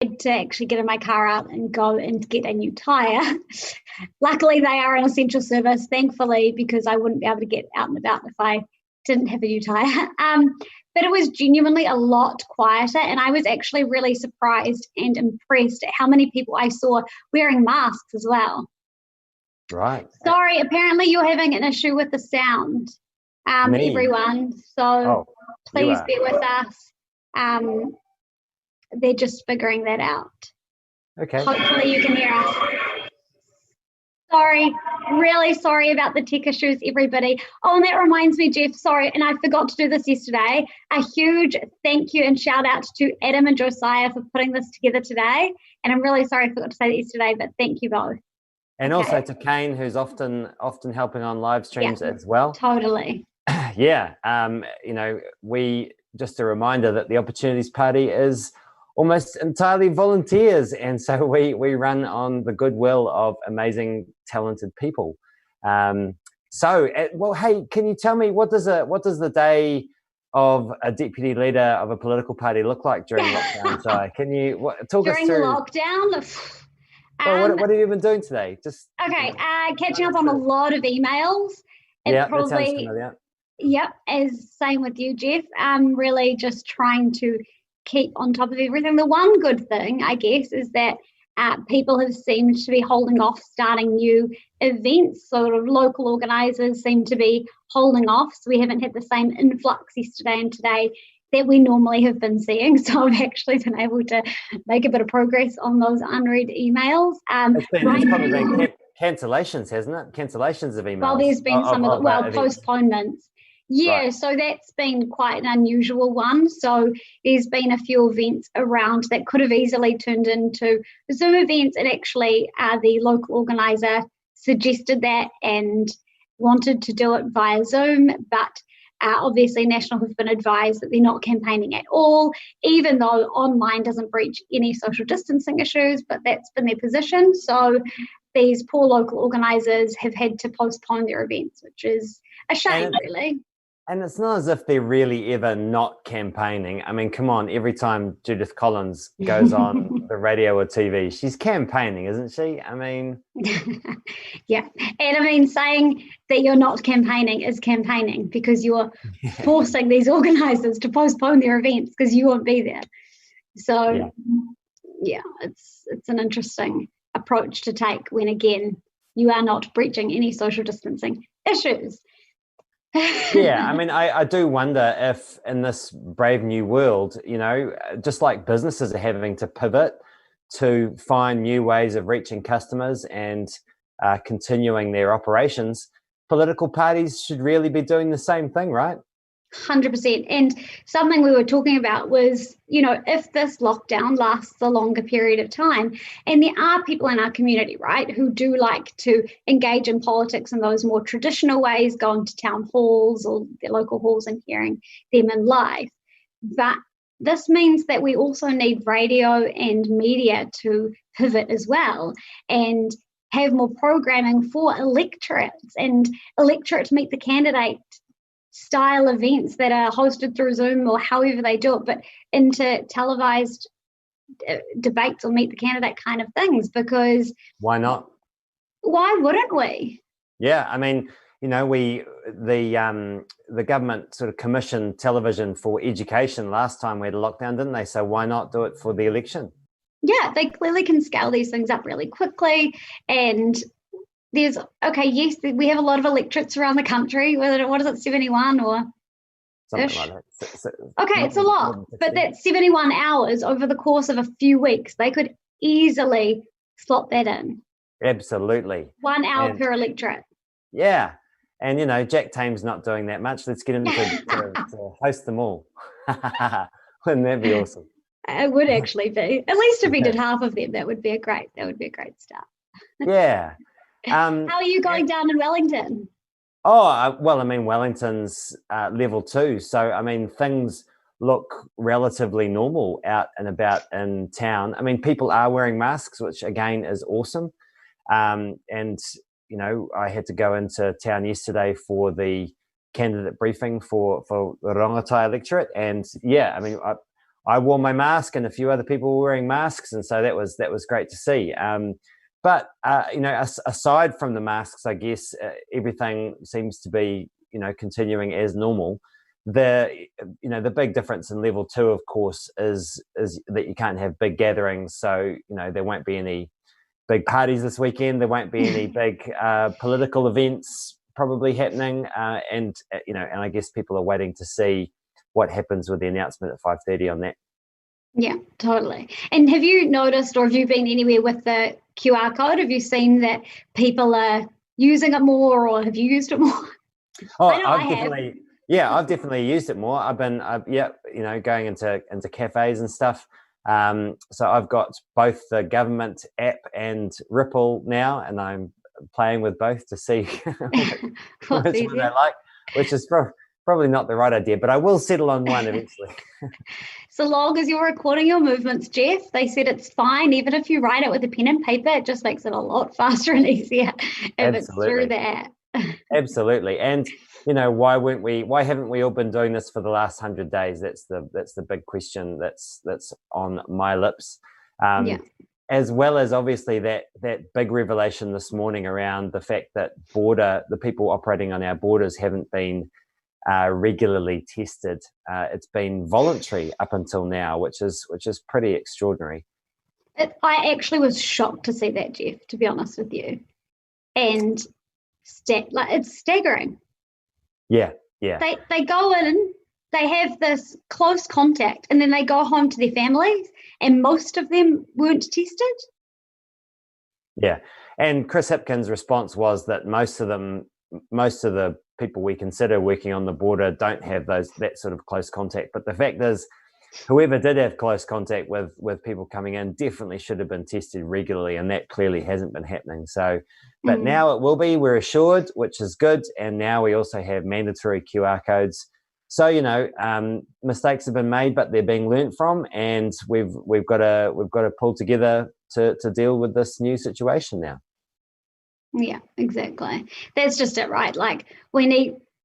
had to actually get in my car out and go and get a new tyre. Luckily, they are an essential service, thankfully, because I wouldn't be able to get out and about if I didn't have a new tyre. But it was genuinely a lot quieter, and I was actually really surprised and impressed at how many people I saw wearing masks as well. Right. Sorry, apparently you're having an issue with the sound, everyone. So please bear with us. They're just figuring that out. Okay. Hopefully you can hear us. Sorry, really sorry about the tech issues, everybody. Oh, and that reminds me, Geoff, sorry, and I forgot to do this yesterday. A huge thank you and shout out to Adam and Josiah for putting this together today. And I'm really sorry I forgot to say that yesterday, but thank you both. And also to Kane, who's often helping on live streams as well. Totally. Yeah. Just a reminder that the Opportunities Party is almost entirely volunteers, and so we run on the goodwill of amazing, talented people. Hey, can you tell me what does the day of a deputy leader of a political party look like during lockdown? So can you talk us through during lockdown? Well, what have you been doing today? Just catching up on a lot of emails. That sounds familiar. Yep, as same with you, Geoff. Really just trying to keep on top of everything. The one good thing, I guess, is that people have seemed to be holding off starting new events. Sort of local organisers seem to be holding off, so we haven't had the same influx yesterday and today that we normally have been seeing. So I've actually been able to make a bit of progress on those unread emails. It's probably been cancellations, hasn't it? Cancellations of emails. Well, there's been postponements. Yeah, right. So that's been quite an unusual one. So there's been a few events around that could have easily turned into Zoom events, and actually the local organiser suggested that and wanted to do it via Zoom, but obviously National have been advised that they're not campaigning at all, even though online doesn't breach any social distancing issues, but that's been their position. So these poor local organisers have had to postpone their events, which is a shame, really. And it's not as if they're really ever not campaigning. I mean, come on, every time Judith Collins goes on the radio or TV, she's campaigning, isn't she? I mean... Yeah. And I mean, saying that you're not campaigning is campaigning, because you're forcing these organisers to postpone their events because you won't be there. So, it's an interesting approach to take when, again, you are not breaching any social distancing issues. Yeah, I mean, I do wonder if in this brave new world, just like businesses are having to pivot to find new ways of reaching customers and continuing their operations, political parties should really be doing the same thing, right? 100%. And something we were talking about was, if this lockdown lasts a longer period of time, and there are people in our community, right, who do like to engage in politics in those more traditional ways, going to town halls or their local halls and hearing them in live. But this means that we also need radio and media to pivot as well and have more programming for electorates and electorate meet the candidate style events that are hosted through Zoom or however they do it, but into televised debates or meet the candidate kind of things, because why not? Why wouldn't we? Yeah, I mean, the government sort of commissioned television for education last time we had a lockdown, didn't they? So why not do it for the election? Yeah, they clearly can scale these things up really quickly, and yes, we have a lot of electorates around the country. What is it, 71 or something like that? Okay, it's a lot, but that's 71 hours over the course of a few weeks. They could easily slot that in. Absolutely. 1 hour per electorate. Yeah, and Jack Tame's not doing that much. Let's get him to host them all. Wouldn't that be awesome? It would actually be. At least if he did half of them, that would be a great start. Yeah. How are you going down in Wellington? Oh, well, I mean, Wellington's level 2. So, I mean, things look relatively normal out and about in town. I mean, people are wearing masks, which again is awesome. And, I had to go into town yesterday for the candidate briefing for the Rongotai electorate. And yeah, I mean, I wore my mask, and a few other people were wearing masks, and so that was great to see. But aside from the masks, I guess everything seems to be continuing as normal. The big difference in level 2, of course, is that you can't have big gatherings. So there won't be any big parties this weekend. There won't be any big political events probably happening, and I guess people are waiting to see what happens with the announcement at 5:30 on that. Yeah, totally. And have you noticed, or have you been anywhere with the QR code? Have you seen that people are using it more, or have you used it more? Oh, I've definitely used it more. I've been, going into cafes and stuff. So I've got both the government app and Ripple now, and I'm playing with both to see which one I like, which is probably not the right idea, but I will settle on one eventually. So long as you're recording your movements, Geoff, they said it's fine. Even if you write it with a pen and paper, it just makes it a lot faster and easier if it's through the app. Absolutely. And why haven't we all been doing this for the last 100 days? That's the big question that's on my lips. As well as obviously that big revelation this morning around the fact that the people operating on our borders haven't been regularly tested. It's been voluntary up until now, which is pretty extraordinary. I actually was shocked to see that, Geoff, to be honest with you. And it's staggering. Yeah. They go in, they have this close contact, and then they go home to their families, and most of them weren't tested. Yeah, and Chris Hipkins' response was that most of the people we consider working on the border don't have that sort of close contact. But the fact is, whoever did have close contact with people coming in definitely should have been tested regularly, and that clearly hasn't been happening. So, but now it will be, we're assured, which is good. And now we also have mandatory QR codes. So, mistakes have been made, but they're being learnt from, and we've got to pull together to deal with this new situation now. Yeah, exactly. That's just it, right? Like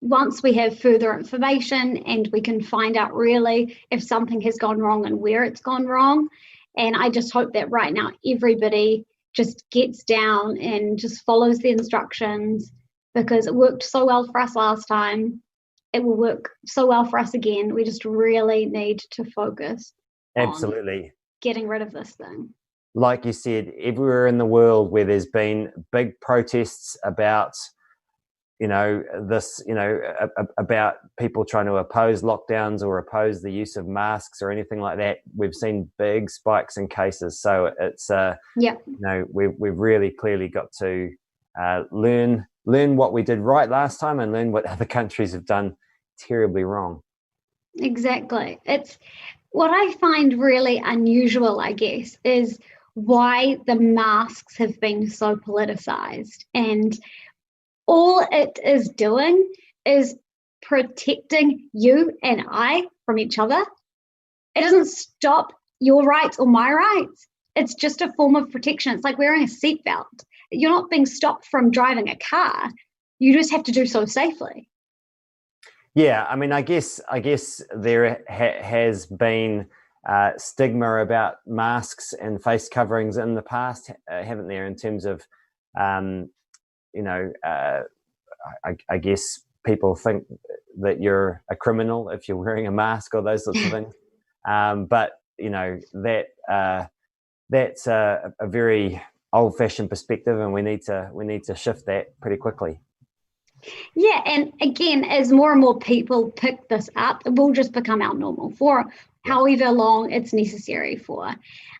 once we have further information and we can find out really if something has gone wrong and where it's gone wrong. And I just hope that right now everybody just gets down and just follows the instructions, because it worked so well for us last time. It will work so well for us again. We just really need to focus on getting rid of this thing. Like you said, everywhere in the world where there's been big protests about, about people trying to oppose lockdowns or oppose the use of masks or anything like that, we've seen big spikes in cases. So it's, we've really clearly got to learn what we did right last time and learn what other countries have done terribly wrong. Exactly. It's what I find really unusual, I guess, is why the masks have been so politicized, and all it is doing is protecting you and I from each other. It doesn't stop your rights or my rights. It's just a form of protection. It's like wearing a seatbelt. You're not being stopped from driving a car. You just have to do so safely. Yeah, I mean, I guess there has been stigma about masks and face coverings in the past, haven't there? In terms of, I guess people think that you're a criminal if you're wearing a mask or those sorts of things. But that's a very old-fashioned perspective, and we need to shift that pretty quickly. Yeah, and again, as more and more people pick this up, it will just become our normal for however long it's necessary for.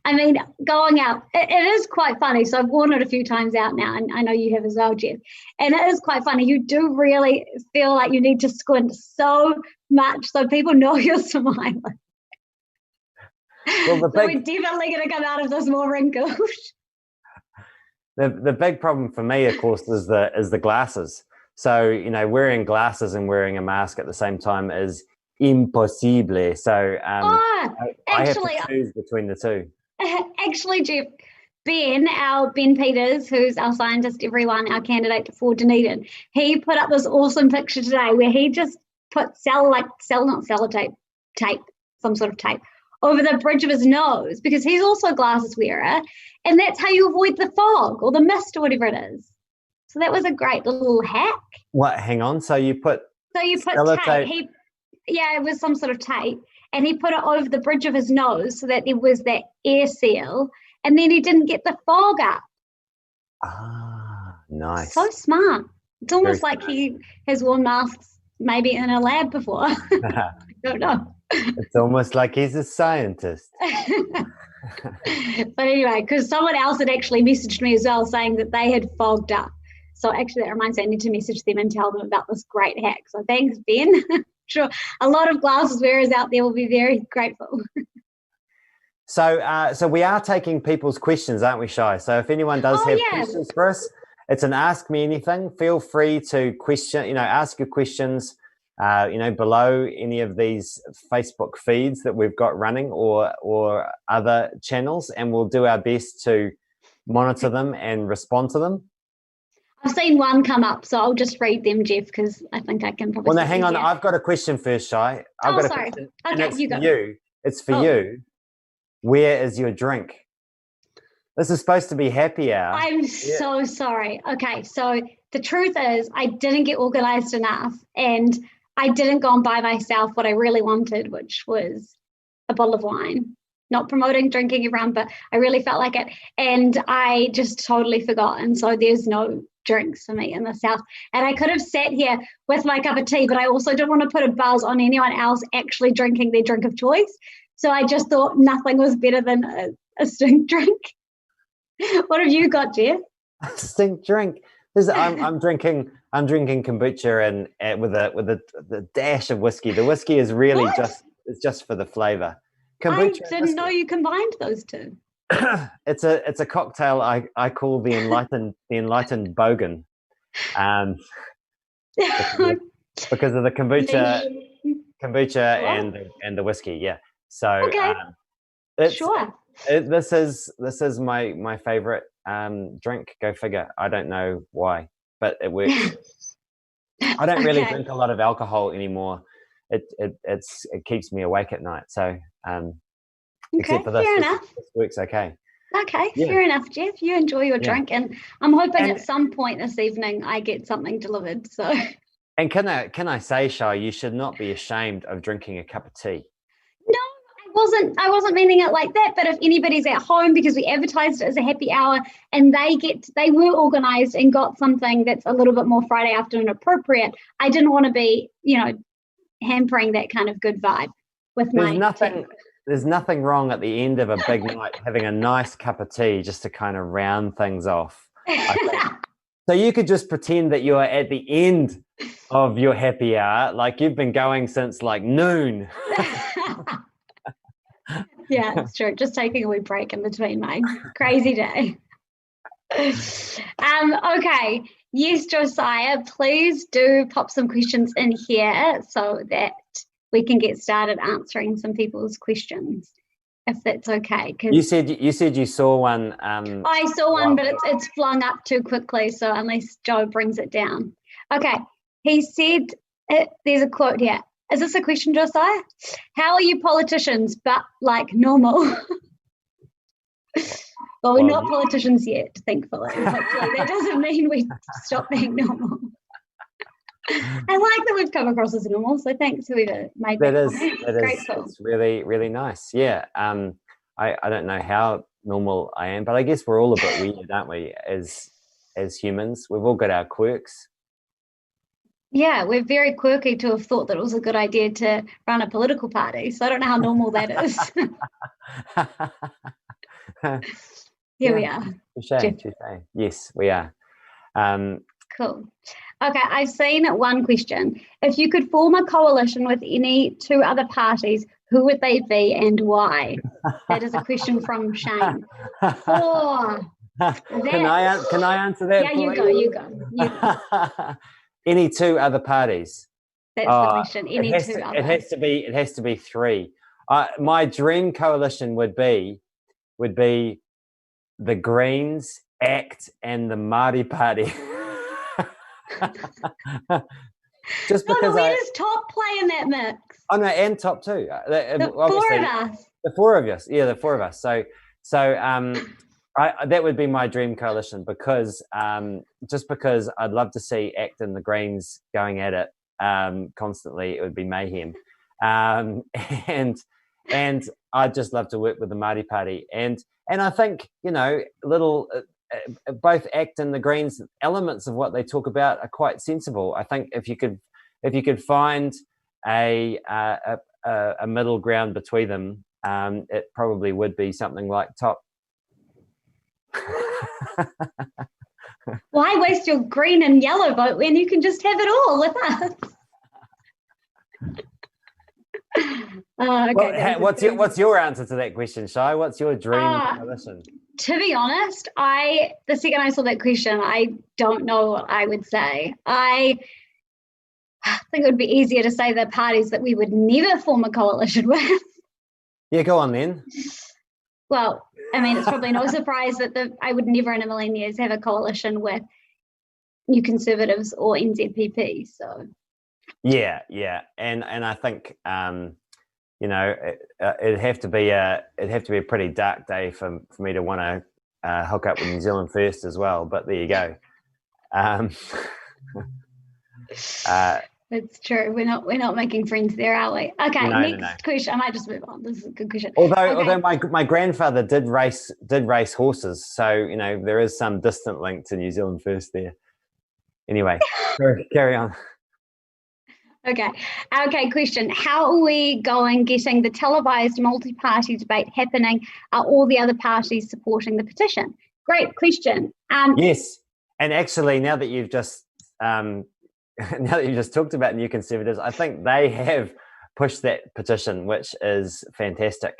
I mean, going out, it is quite funny. So I've worn it a few times out now, and I know you have as well, Geoff. And it is quite funny. You do really feel like you need to squint so much so people know you're smiling. Well, we're definitely going to come out of this more wrinkled. The big problem for me, of course, is the glasses. So, wearing glasses and wearing a mask at the same time is impossible. So I have to choose between the two. Actually, Geoff, Ben Peters, who's our scientist, our candidate for Dunedin, he put up this awesome picture today where he just put some sort of tape over the bridge of his nose because he's also a glasses wearer. And that's how you avoid the fog or the mist or whatever it is. So that was a great little hack. What? Hang on. So you put tape. It was some sort of tape. And he put it over the bridge of his nose so that there was that air seal. And then he didn't get the fog up. Ah, nice. So smart. It's almost like he has worn masks maybe in a lab before. I don't know. It's almost like he's a scientist. But anyway, because someone else had actually messaged me as well saying that they had fogged up. So actually that reminds me, I need to message them and tell them about this great hack. So thanks, Ben. Sure, a lot of glasses wearers out there will be very grateful. So we are taking people's questions, aren't we, Shai? So if anyone does have questions for us, it's an Ask Me Anything. Feel free to ask your questions, below any of these Facebook feeds that we've got running or other channels, and we'll do our best to monitor them and respond to them. I've seen one come up, so I'll just read them, Geoff, because I think I can probably. Well, no, hang on. I've got a question first, Shai. Sorry. Okay, you go. It's for you. Where is your drink? This is supposed to be happy hour. I'm so sorry. Okay, so the truth is I didn't get organised enough, and I didn't go and buy myself what I really wanted, which was a bottle of wine. Not promoting drinking around, but I really felt like it. And I just totally forgot. And so there's no drinks for me in the South. And I could have sat here with my cup of tea, but I also don't want to put a buzz on anyone else actually drinking their drink of choice. So I just thought nothing was better than a stink drink. What have you got, Geoff? A stink drink. I'm drinking kombucha and with a dash of whiskey. The whiskey is really just for the flavour. Kombucha I didn't know you combined those two. It's a cocktail I call the Enlightened Bogan, because of the kombucha and the whiskey. Yeah. So okay. This is my favorite drink. Go figure. I don't know why, but it works. I don't really drink a lot of alcohol anymore. It keeps me awake at night. So except for this, fair enough. This works okay. Okay, fair enough, Geoff. You enjoy your drink, and I'm hoping at some point this evening I get something delivered. So. And can I say, Shai, you should not be ashamed of drinking a cup of tea. No, I wasn't meaning it like that. But if anybody's at home, because we advertised it as a happy hour, and they were organised and got something that's a little bit more Friday afternoon appropriate, I didn't want to be, hampering that kind of good vibe with There's nothing wrong at the end of a big night having a nice cup of tea just to kind of round things off. So you could just pretend that you're at the end of your happy hour, like you've been going since like noon. Yeah, it's true. Just taking a wee break in between my crazy day. Okay. Yes, Josiah, please do pop some questions in here so that we can get started answering some people's questions, if that's okay. You said you saw one. I saw one, but it's flung up too quickly. So unless Joe brings it down. Okay. He said, there's a quote here. Is this a question, Josiah? How are you politicians, but like normal? Well, we're not politicians yet, thankfully. Hopefully that doesn't mean we stop being normal. I like that we've come across as normal, so thanks whoever made that comment. It's really, really nice. Yeah. I don't know how normal I am, but I guess we're all a bit weird, aren't we, as humans? We've all got our quirks. Yeah, we're very quirky to have thought that it was a good idea to run a political party, so I don't know how normal that is. Here we are. Touché. Yes, we are. Cool. Okay, I've seen one question. If you could form a coalition with any two other parties, who would they be and why? That is a question from Shane. Can I answer that? Yeah, you go. Any two other parties? That's the question. It has to be three. My dream coalition would be the Greens, ACT, and the Māori Party. Just because where does Top play in that mix? Oh no, and Top too. The four of us. The four of us, yeah, the four of us. So that would be my dream coalition, because just because I'd love to see ACT and the Greens going at it constantly. It would be mayhem, and I'd just love to work with the Māori Party, and I think, you know, both ACT and the Greens, elements of what they talk about are quite sensible. I think if you could find a middle ground between them, it probably would be something like top. Why waste your green and yellow vote when you can just have it all with us? Okay. What's your answer to that question, Shai? What's your dream coalition? To be honest, the second I saw that question, I don't know what I would say. I think it would be easier to say the parties that we would never form a coalition with. Yeah, go on then. Well, I mean, it's probably no surprise that I would never in a million years have a coalition with New Conservatives or NZPP. So. Yeah, and I think you know, it'd have to be a pretty dark day for me to want to hook up with New Zealand First as well. But there you go. It's true. We're not making friends there, are we? Okay, next question. I might just move on. This is a good question. Although my grandfather did race horses, so you know there is some distant link to New Zealand First there. Anyway, carry on. Okay, question. How are we going getting the televised multi-party debate happening? Are all the other parties supporting the petition? Great question. Yes, and actually now that you've just talked about New Conservatives, I think they have pushed that petition, which is fantastic.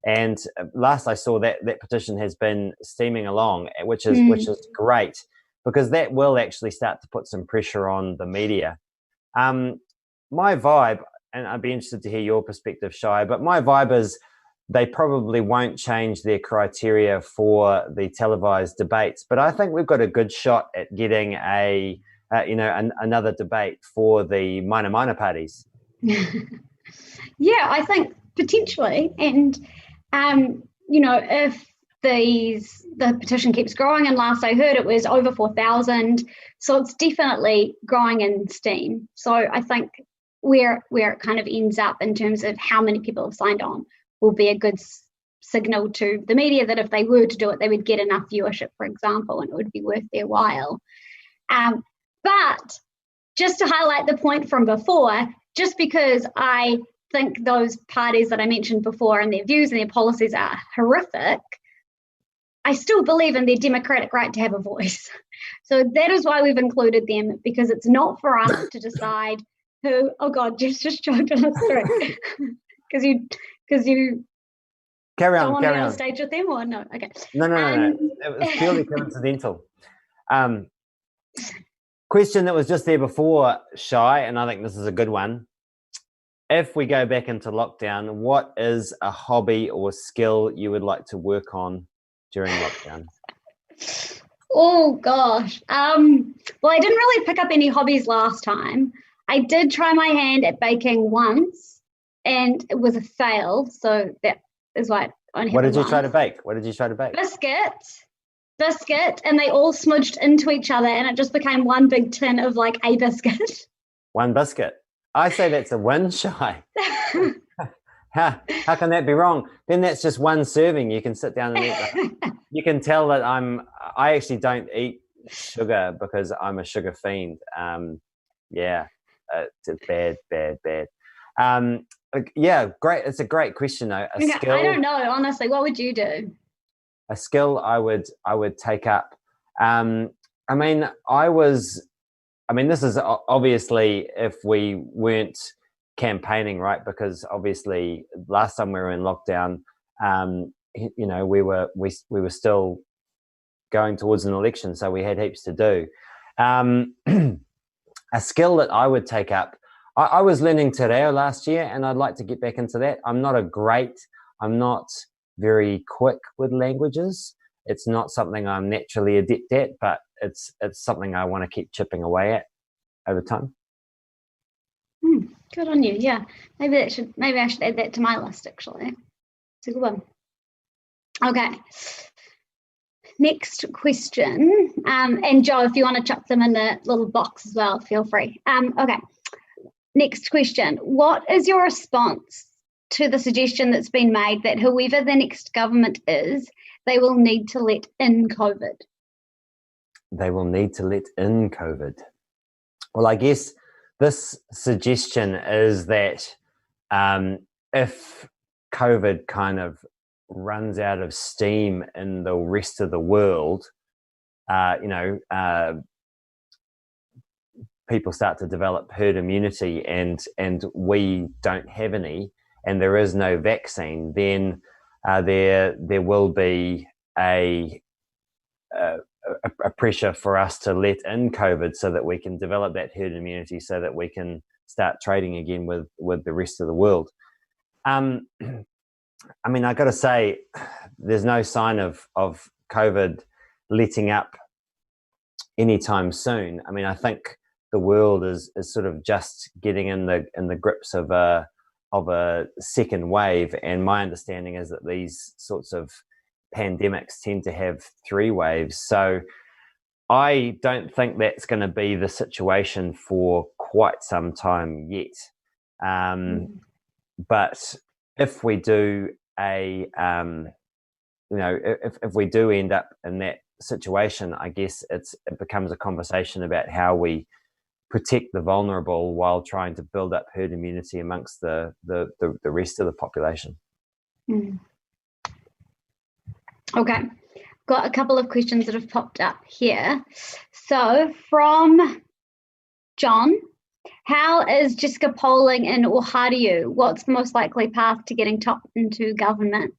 And last I saw, that petition has been steaming along, which is great, because that will actually start to put some pressure on the media. My vibe, and I'd be interested to hear your perspective, Shai, but my vibe is they probably won't change their criteria for the televised debates. But I think we've got a good shot at getting another debate for the minor parties. Yeah, I think potentially. And, you know, if the petition keeps growing, and last I heard it was over 4,000, so it's definitely growing in steam. So I think where it kind of ends up in terms of how many people have signed on will be a good signal to the media that if they were to do it, they would get enough viewership, for example, and it would be worth their while. But just to highlight the point from before, just because I think those parties that I mentioned before and their views and their policies are horrific, I still believe in their democratic right to have a voice. So that is why we've included them, because it's not for us to decide who, oh God, Jeff's just choked on us through. Because you carry on, don't want to be on stage with them, or no? Okay. No. It was purely coincidental. Question that was just there before, Shai, and I think this is a good one. If we go back into lockdown, what is a hobby or skill you would like to work on during lockdown? Oh gosh. Well, I didn't really pick up any hobbies last time. I did try my hand at baking once, and it was a fail. So that is why I only. What did you try to bake? Biscuit, and they all smudged into each other, and it just became one big tin of like a biscuit. One biscuit. I say that's a win, Shai. How can that be wrong? Then that's just one serving. You can sit down and eat that. You can tell that I actually don't eat sugar because I'm a sugar fiend. It's bad. Yeah, great. It's a great question though. Skill, I don't know, honestly. What would you do? A skill I would take up. This is obviously if we weren't campaigning, right? Because obviously last time we were in lockdown, we were still going towards an election, so we had heaps to do. A skill that I would take up, I was learning te reo last year, and I'd like to get back into that. I'm not very quick with languages. It's not something I'm naturally adept at, but it's something I want to keep chipping away at over time. Good on you. Yeah, maybe I should add that to my list actually. It's a good one. Okay. Next question. And Joe, if you want to chuck them in the little box as well, feel free. Okay. Next question. What is your response to the suggestion that's been made that whoever the next government is, they will need to let in COVID? They will need to let in COVID. Well, I guess this suggestion is that if COVID kind of runs out of steam in the rest of the world, people start to develop herd immunity and we don't have any, and there is no vaccine, then there will be a pressure for us to let in COVID so that we can develop that herd immunity so that we can start trading again with the rest of the world. I mean, I got to say, there's no sign of COVID letting up anytime soon. I mean, I think the world is sort of just getting in the grips of a second wave, and my understanding is that these sorts of pandemics tend to have 3 waves. So I don't think that's going to be the situation for quite some time yet. But if we do if we do end up in that situation, I guess it becomes a conversation about how we protect the vulnerable while trying to build up herd immunity amongst the rest of the population. Okay, got a couple of questions that have popped up here. So from John, how is Jessica polling in Aotearoa? What's the most likely path to getting top into government?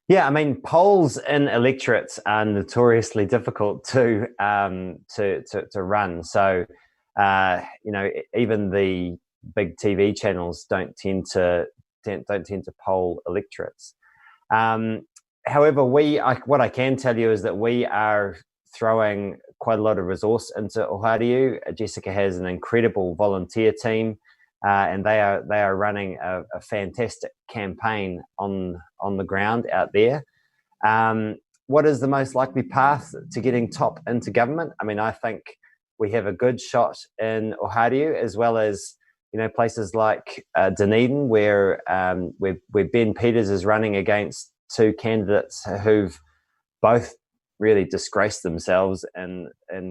Yeah, I mean, polls in electorates are notoriously difficult to run. So, even the big TV channels don't tend to poll electorates. However, what I can tell you is that we are throwing quite a lot of resource into Aotearoa. Jessica has an incredible volunteer team, and they are running a fantastic campaign on the ground out there. What is the most likely path to getting top into government? I mean, I think we have a good shot in Aotearoa, as well as places like Dunedin, where Ben Peters is running against 2 candidates who've both really disgraced themselves in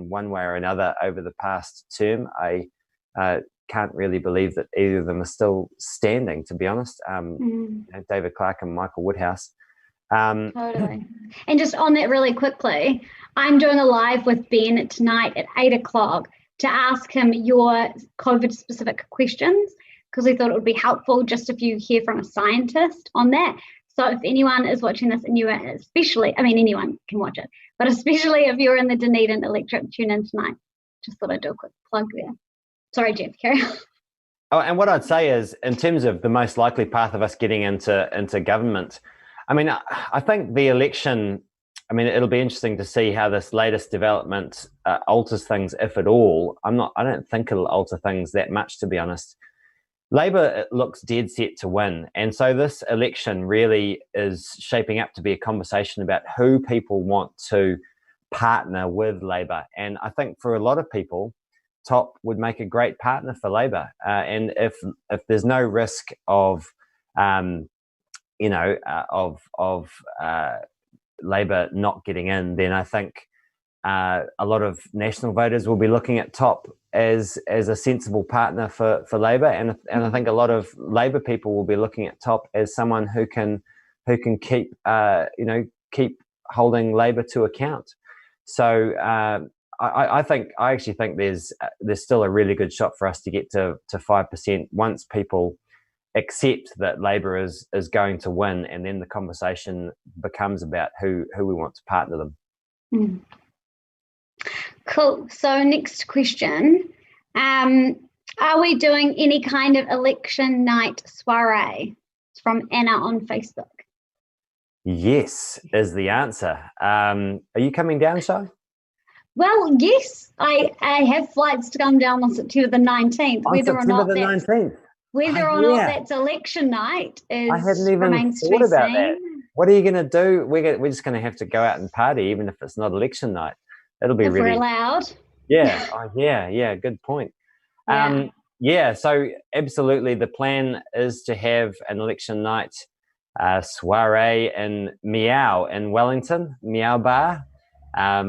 one way or another over the past term. I can't really believe that either of them are still standing, to be honest. David Clark and Michael Woodhouse. Totally. And just on that really quickly, I'm doing a live with Ben tonight at 8:00 to ask him your COVID specific questions, because we thought it would be helpful just if you hear from a scientist on that. So if anyone is watching this and you are especially, I mean, anyone can watch it, but especially if you're in the Dunedin electorate, tune in tonight. Just thought I'd do a quick plug there. Sorry, Geoff, carry on. Oh, and what I'd say is, in terms of the most likely path of us getting into government, I mean, I think the election, I mean, it'll be interesting to see how this latest development alters things, if at all. I don't think it'll alter things that much, to be honest. Labor looks dead set to win. And so this election really is shaping up to be a conversation about who people want to partner with Labor. And I think for a lot of people, Top would make a great partner for Labor. And if there's no risk of Labor not getting in, then I think a lot of national voters will be looking at Top as a sensible partner for Labor, and I think a lot of Labor people will be looking at Top as someone who can keep holding Labor to account. So I actually think there's still a really good shot for us to get to 5% once people accept that Labor is going to win, and then the conversation becomes about who we want to partner them. Cool. So next question. Are we doing any kind of election night soiree? It's from Anna on Facebook. Yes, is the answer. Are you coming down, Shai? Well, yes, I have flights to come down on September the 19th. On September the 19th. Whether or not that's election night I hadn't even remains to thought be about seen. that. What are you going to do? We're just going to have to go out and party, even if it's not election night. It'll be if really we're allowed. Yeah. Yeah. Good point. So absolutely, the plan is to have an election night soiree in Meow in Wellington, Meow Bar,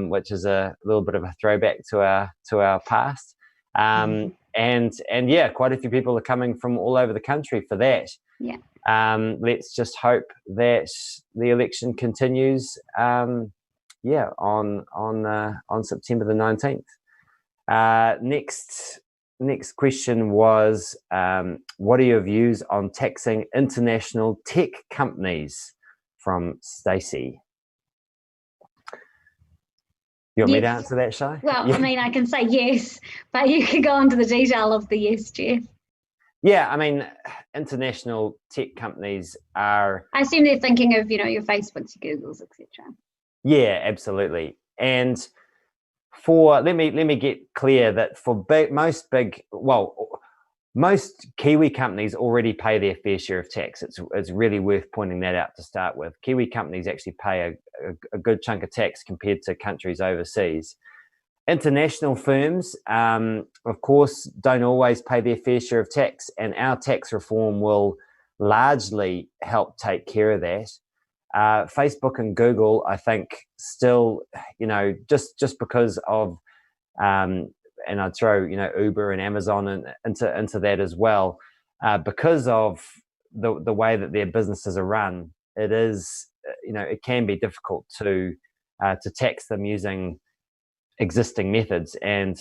which is a little bit of a throwback to our past. And yeah, quite a few people are coming from all over the country for that. Yeah. Let's just hope that the election continues. On September the 19th. Next question was, what are your views on taxing international tech companies? From Stacey. You want me to answer that, Shai? Well, yeah. I mean, I can say yes, but you can go into the detail of the yes, Geoff. Yeah, I mean, international tech companies are... I assume they're thinking of, your Facebooks, your Googles, etc. Yeah, absolutely. And let me get clear that for most Kiwi companies already pay their fair share of tax. It's really worth pointing that out to start with. Kiwi companies actually pay a good chunk of tax compared to countries overseas. International firms, of course, don't always pay their fair share of tax, and our tax reform will largely help take care of that. Facebook and Google, I think, still, just because of, and I'd throw, Uber and Amazon into that as well, because of the way that their businesses are run. It is, it can be difficult to tax them using existing methods, and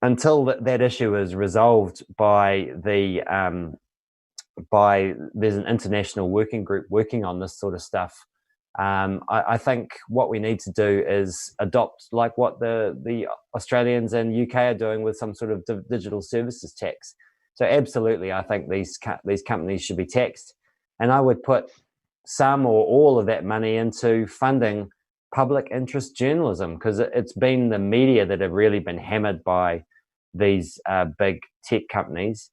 until that issue is resolved there's an international working group working on this sort of stuff. I think what we need to do is adopt like what the Australians and UK are doing with some sort of digital services tax. So absolutely, I think these companies should be taxed, and I would put some or all of that money into funding public interest journalism, because it's been the media that have really been hammered by these big tech companies.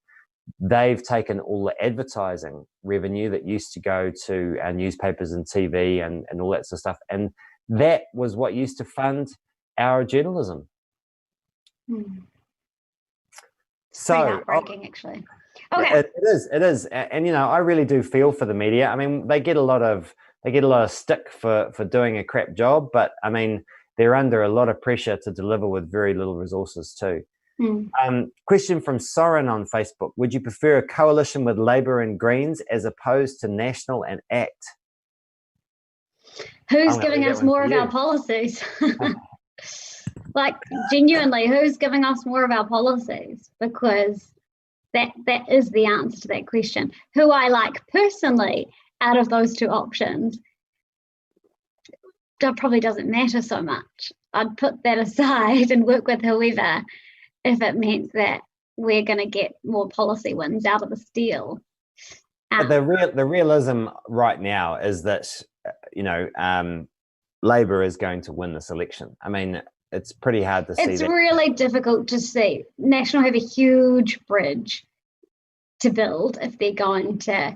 They've taken all the advertising revenue that used to go to our newspapers and TV and all that sort of stuff, and that was what used to fund our journalism. So heartbreaking, actually. Okay. It is, and I really do feel for the media. I mean, they get a lot of stick for doing a crap job, but I mean, they're under a lot of pressure to deliver with very little resources too. Question from Soren on Facebook: would you prefer a coalition with Labour and Greens as opposed to National and ACT? Who's giving us more of our policies? Like, genuinely, who's giving us more of our policies? Because that is the answer to that question. Who I like personally out of those two options, that probably doesn't matter so much. I'd put that aside and work with whoever if it meant that we're going to get more policy wins out of this deal. The realism right now is that Labour is going to win this election. I mean, it's pretty hard to see. It's really difficult to see. National have a huge bridge to build if they're going to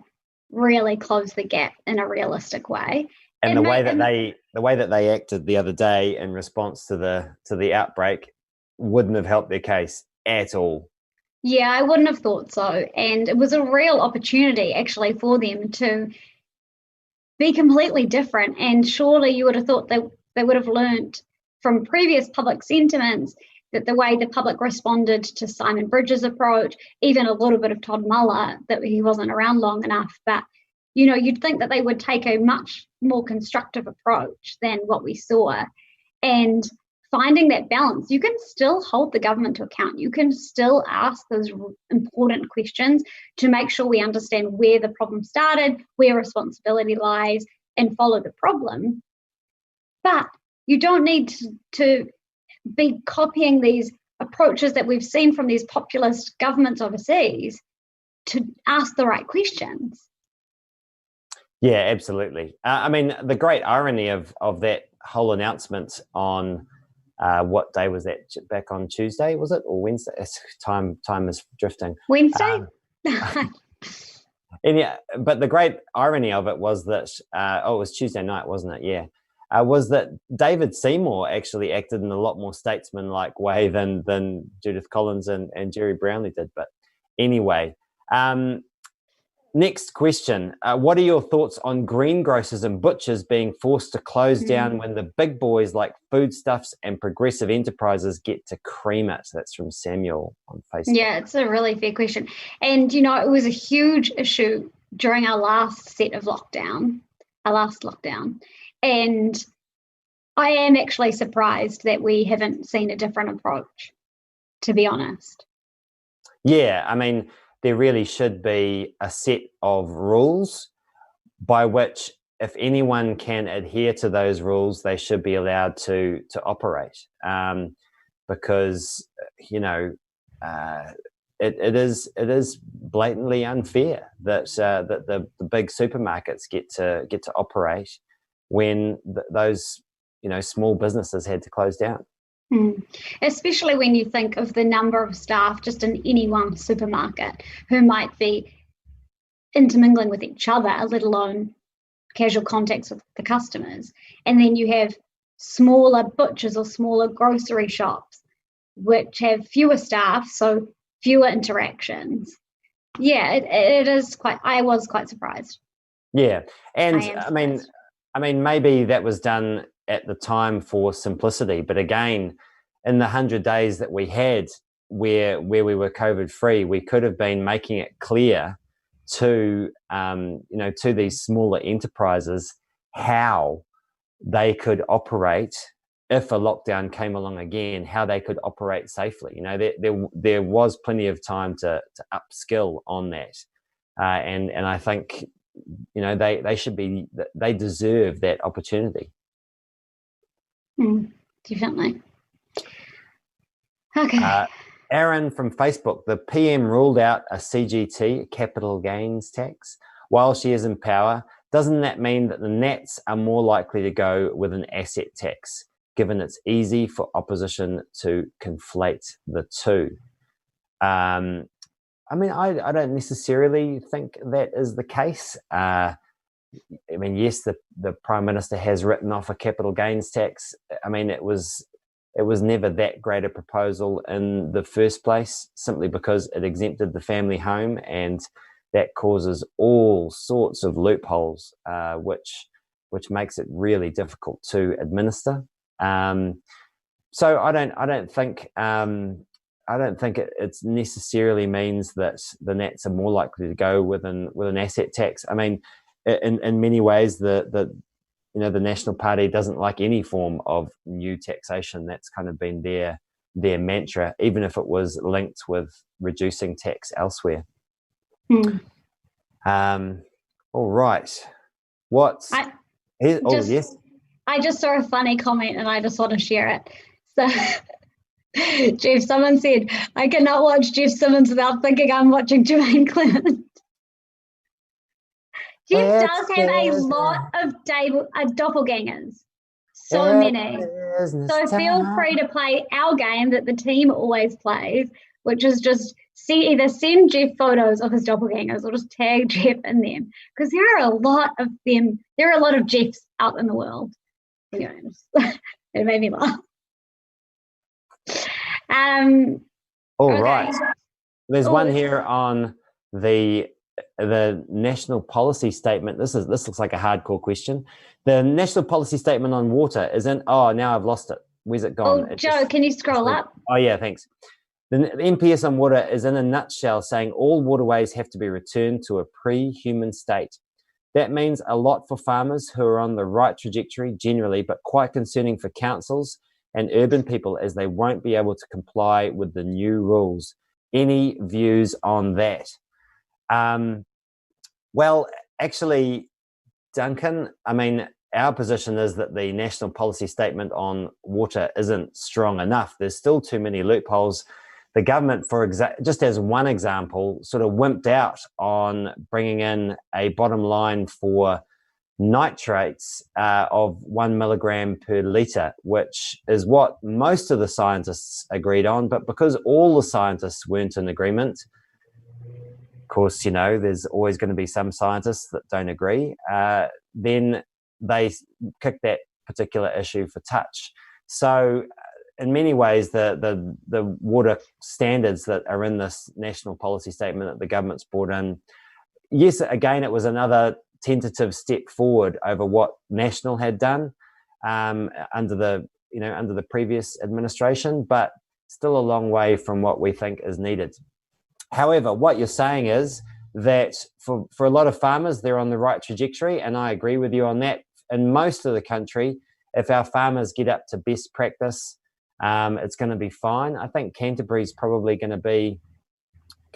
really close the gap in a realistic way. And the way that they acted the other day in response to the outbreak wouldn't have helped their case at all. Yeah, I wouldn't have thought so. And it was a real opportunity actually for them to be completely different. And surely you would have thought they would have learnt from previous public sentiments that the way the public responded to Simon Bridges' approach, even a little bit of Todd Muller, that he wasn't around long enough, but you'd think that they would take a much more constructive approach than what we saw. And finding that balance, you can still hold the government to account. You can still ask those important questions to make sure we understand where the problem started, where responsibility lies, and follow the problem. But you don't need to be copying these approaches that we've seen from these populist governments overseas to ask the right questions. Yeah, absolutely. I mean, the great irony of that whole announcement on what day was that? Back on Tuesday, was it, or Wednesday? Time is drifting. Wednesday. And yeah, but the great irony of it was that, it was Tuesday night, wasn't it? Yeah. Was that David Seymour actually acted in a lot more statesman-like way than Judith Collins and Jerry Brownlee did. But anyway, next question. What are your thoughts on greengrocers and butchers being forced to close down when the big boys like Foodstuffs and Progressive Enterprises get to cream it? That's from Samuel on Facebook. Yeah, it's a really fair question. And, it was a huge issue during our last lockdown. And I am actually surprised that we haven't seen a different approach, to be honest. Yeah, I mean, there really should be a set of rules by which, if anyone can adhere to those rules, they should be allowed to operate. Because it is blatantly unfair that the big supermarkets get to operate when those small businesses had to close down. Especially when you think of the number of staff just in any one supermarket who might be intermingling with each other, let alone casual contacts with the customers. And then you have smaller butchers or smaller grocery shops which have fewer staff, so fewer interactions. Yeah, it is I was quite surprised. Yeah, and I mean, maybe that was done at the time for simplicity, but again, in the 100 days that we had where we were COVID free, we could have been making it clear to to these smaller enterprises how they could operate if a lockdown came along again, how they could operate safely. There was plenty of time to upskill on that, and I think they deserve that opportunity. Definitely. Okay. Aaron from Facebook, the PM ruled out a CGT, capital gains tax, while she is in power. Doesn't that mean that the Nats are more likely to go with an asset tax, given it's easy for opposition to conflate the two? I don't necessarily think that is the case. Yes, the Prime Minister has written off a capital gains tax. It was never that great a proposal in the first place, simply because it exempted the family home, and that causes all sorts of loopholes, which makes it really difficult to administer. So I don't think it necessarily means that the Nats are more likely to go with an asset tax. In many ways, the National Party doesn't like any form of new taxation. That's kind of been their mantra, even if it was linked with reducing tax elsewhere. All right. Yes. I just saw a funny comment and I just want to share it. So, Geoff, someone said, I cannot watch Geoff Simmons without thinking I'm watching Jermaine Clement. Geoff does have a lot of doppelgangers. So many. So feel free to play our game that the team always plays, which is just either send Geoff photos of his doppelgangers or just tag Geoff in them. Because there are a lot of them. There are a lot of Geoffs out in the world. Anyways, it made me laugh. All right. There's one here on the national policy statement. This looks like a hardcore question. The national policy statement on water is in. Oh, now I've lost it. Where's it gone? Joe, can you scroll up? Oh yeah, thanks. The NPS on water is in a nutshell saying all waterways have to be returned to a pre-human state. That means a lot for farmers who are on the right trajectory generally, but quite concerning for councils and urban people as they won't be able to comply with the new rules. Any views on that? Well, actually, Duncan, our position is that the national policy statement on water isn't strong enough. There's still too many loopholes. The government, just as one example, sort of wimped out on bringing in a bottom line for nitrates of 1 milligram per litre, which is what most of the scientists agreed on. But because all the scientists weren't in agreement, course, there's always going to be some scientists that don't agree, then they kick that particular issue for touch. So in many ways, the water standards that are in this national policy statement that the government's brought in, yes, again, it was another tentative step forward over what National had done under the previous administration, but still a long way from what we think is needed. However, what you're saying is that for a lot of farmers, they're on the right trajectory, and I agree with you on that. In most of the country, if our farmers get up to best practice, it's going to be fine. I think Canterbury's probably going to be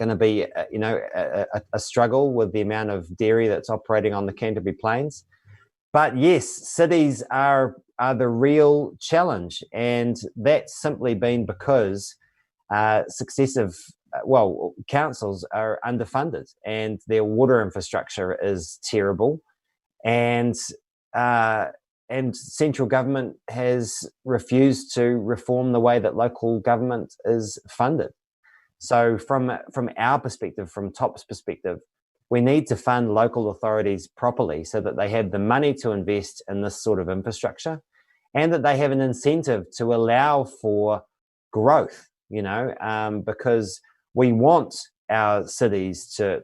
a struggle with the amount of dairy that's operating on the Canterbury Plains. But yes, cities are the real challenge, and that's simply been because successive councils are underfunded and their water infrastructure is terrible, and central government has refused to reform the way that local government is funded. So from our perspective, from TOP's perspective, we need to fund local authorities properly so that they have the money to invest in this sort of infrastructure, and that they have an incentive to allow for growth, because we want our cities to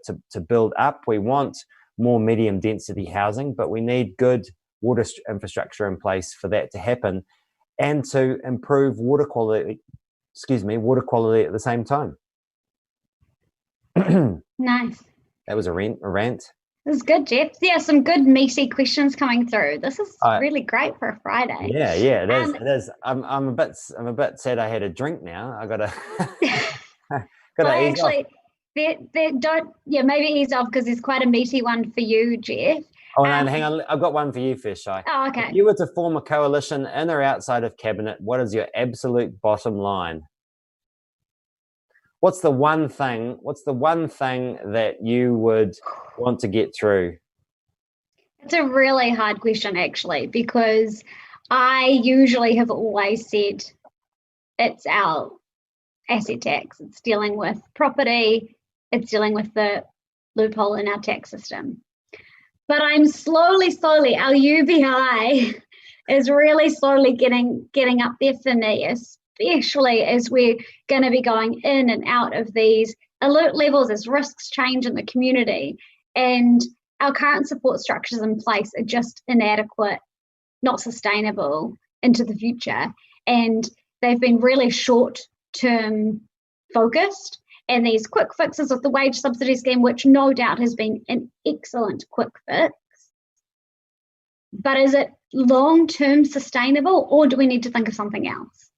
build up. We want more medium density housing, but we need good water infrastructure in place for that to happen, and to improve water quality at the same time. Nice. That was a rant. This is good, Geoff. Yeah, some good meaty questions coming through. This is really great for a Friday. Yeah, it is. It is. I'm a bit sad I had a drink now. I gotta ease off. Maybe ease off, because there's quite a meaty one for you, Geoff. Oh, no, hang on. I've got one for you first, Shai. Oh, okay. If you were to form a coalition in or outside of cabinet, what is your absolute bottom line? What's the one thing that you would want to get through? It's a really hard question, actually, because I usually have always said it's our asset tax. It's dealing with property. It's dealing with the loophole in our tax system. But I'm slowly, our UBI is really slowly getting up there for me, especially as we're going to be going in and out of these alert levels as risks change in the community. And our current support structures in place are just inadequate, not sustainable into the future. And they've been really short-term focused. And these quick fixes of the wage subsidy scheme, which no doubt has been an excellent quick fix. But is it long-term sustainable, or do we need to think of something else?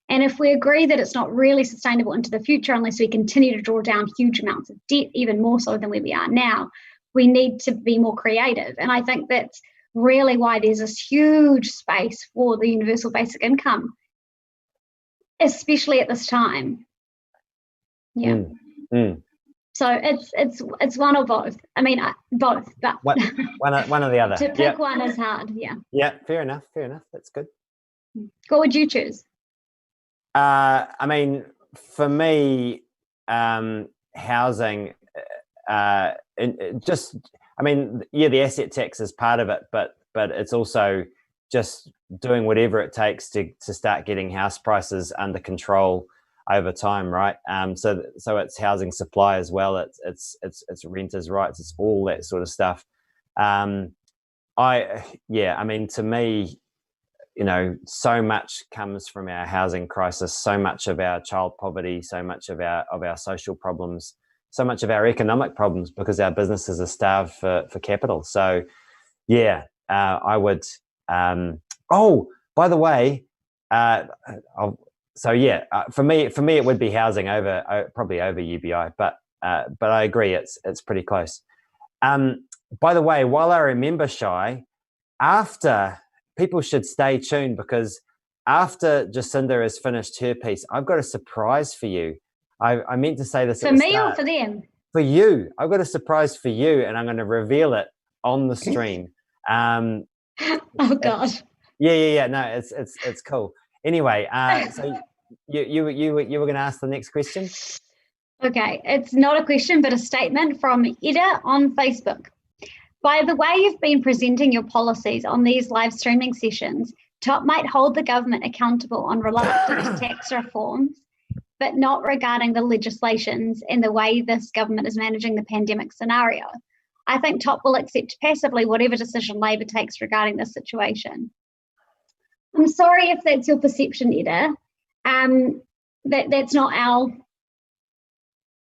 And if we agree that it's not really sustainable into the future unless we continue to draw down huge amounts of debt, even more so than where we are now, we need to be more creative. And I think that's really why there's this huge space for the universal basic income, especially at this time. Yeah. So it's one or both. I mean, both, but one or the other. To pick one is hard. Yeah. Yeah. Fair enough. That's good. What would you choose? I mean, for me, housing. The asset tax is part of it, but it's also just doing whatever it takes to start getting house prices under control over time, right? So it's housing supply as well. It's renters' rights. It's all that sort of stuff. To me, so much comes from our housing crisis, so much of our child poverty, so much of our social problems, so much of our economic problems, because our businesses are starved for capital. So, I would. By the way, for me, it would be housing probably over UBI, but I agree, it's pretty close. By the way, while I remember, Shai, after people should stay tuned, because after Jacinda has finished her piece, I've got a surprise for you. I meant to say this for me or for them? For you. I've got a surprise for you, and I'm going to reveal it on the stream. Oh God. Yeah. No, it's cool. Anyway, so you were going to ask the next question? Okay, it's not a question, but a statement from Ida on Facebook. By the way you've been presenting your policies on these live streaming sessions, Top might hold the government accountable on reluctant tax reforms, but not regarding the legislations and the way this government is managing the pandemic scenario. I think Top will accept passively whatever decision Labor takes regarding this situation. I'm sorry if that's your perception, Ida. That's not our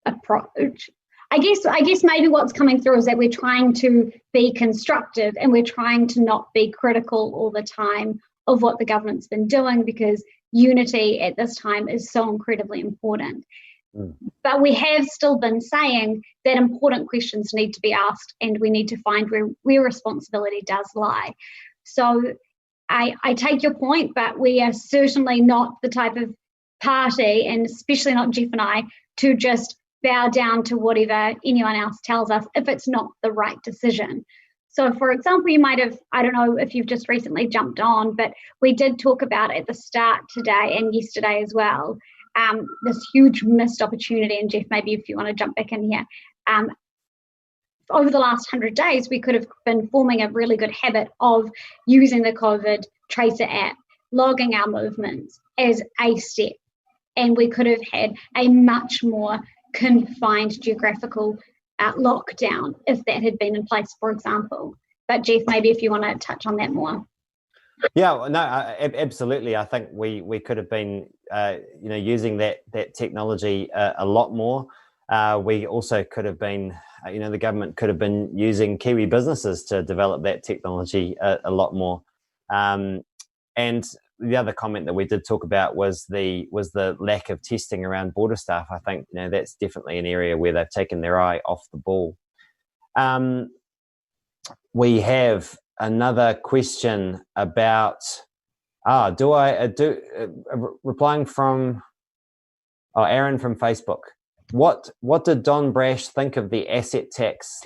approach. I guess maybe what's coming through is that we're trying to be constructive and we're trying to not be critical all the time of what the government's been doing, because unity at this time is so incredibly important. But we have still been saying that important questions need to be asked and we need to find where responsibility does lie. So I take your point, but we are certainly not the type of party, and especially not Geoff and I, to just bow down to whatever anyone else tells us if it's not the right decision. So, for example, you might have, I don't know if you've just recently jumped on, but we did talk about at the start today and yesterday as well, this huge missed opportunity. And Geoff, maybe if you want to jump back in here, over the last 100 days, we could have been forming a really good habit of using the COVID Tracer app, logging our movements as a step. And we could have had a much more confined geographical lockdown if that had been in place, for example. But Geoff, maybe if you want to touch on that more. Yeah, no, absolutely. I think we could have been, using that technology a lot more. We also could have been, the government could have been using Kiwi businesses to develop that technology a lot more. And the other comment that we did talk about was the lack of testing around border staff. I think that's definitely an area where they've taken their eye off the ball. We have another question about replying from Aaron from Facebook. What did Don Brash think of the asset tax /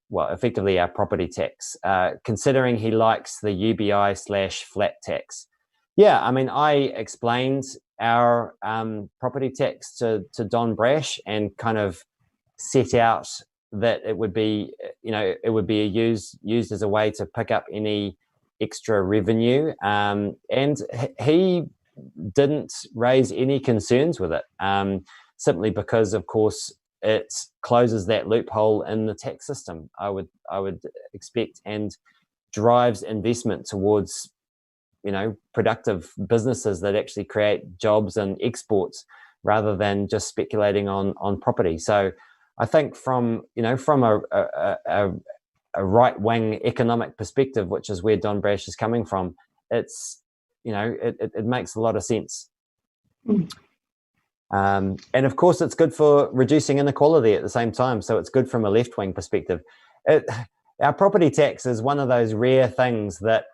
effectively our property tax, considering he likes the UBI / flat tax? Yeah, I mean, I explained our property tax to Don Brash and kind of set out that it would be, used as a way to pick up any extra revenue, and he didn't raise any concerns with it, simply because, of course, it closes that loophole in the tax system, I would expect, and drives investment towards, productive businesses that actually create jobs and exports rather than just speculating on property. So I think from a right-wing economic perspective, which is where Don Brash is coming from, it's, it makes a lot of sense. And of course, it's good for reducing inequality at the same time. So it's good from a left-wing perspective. Our property tax is one of those rare things that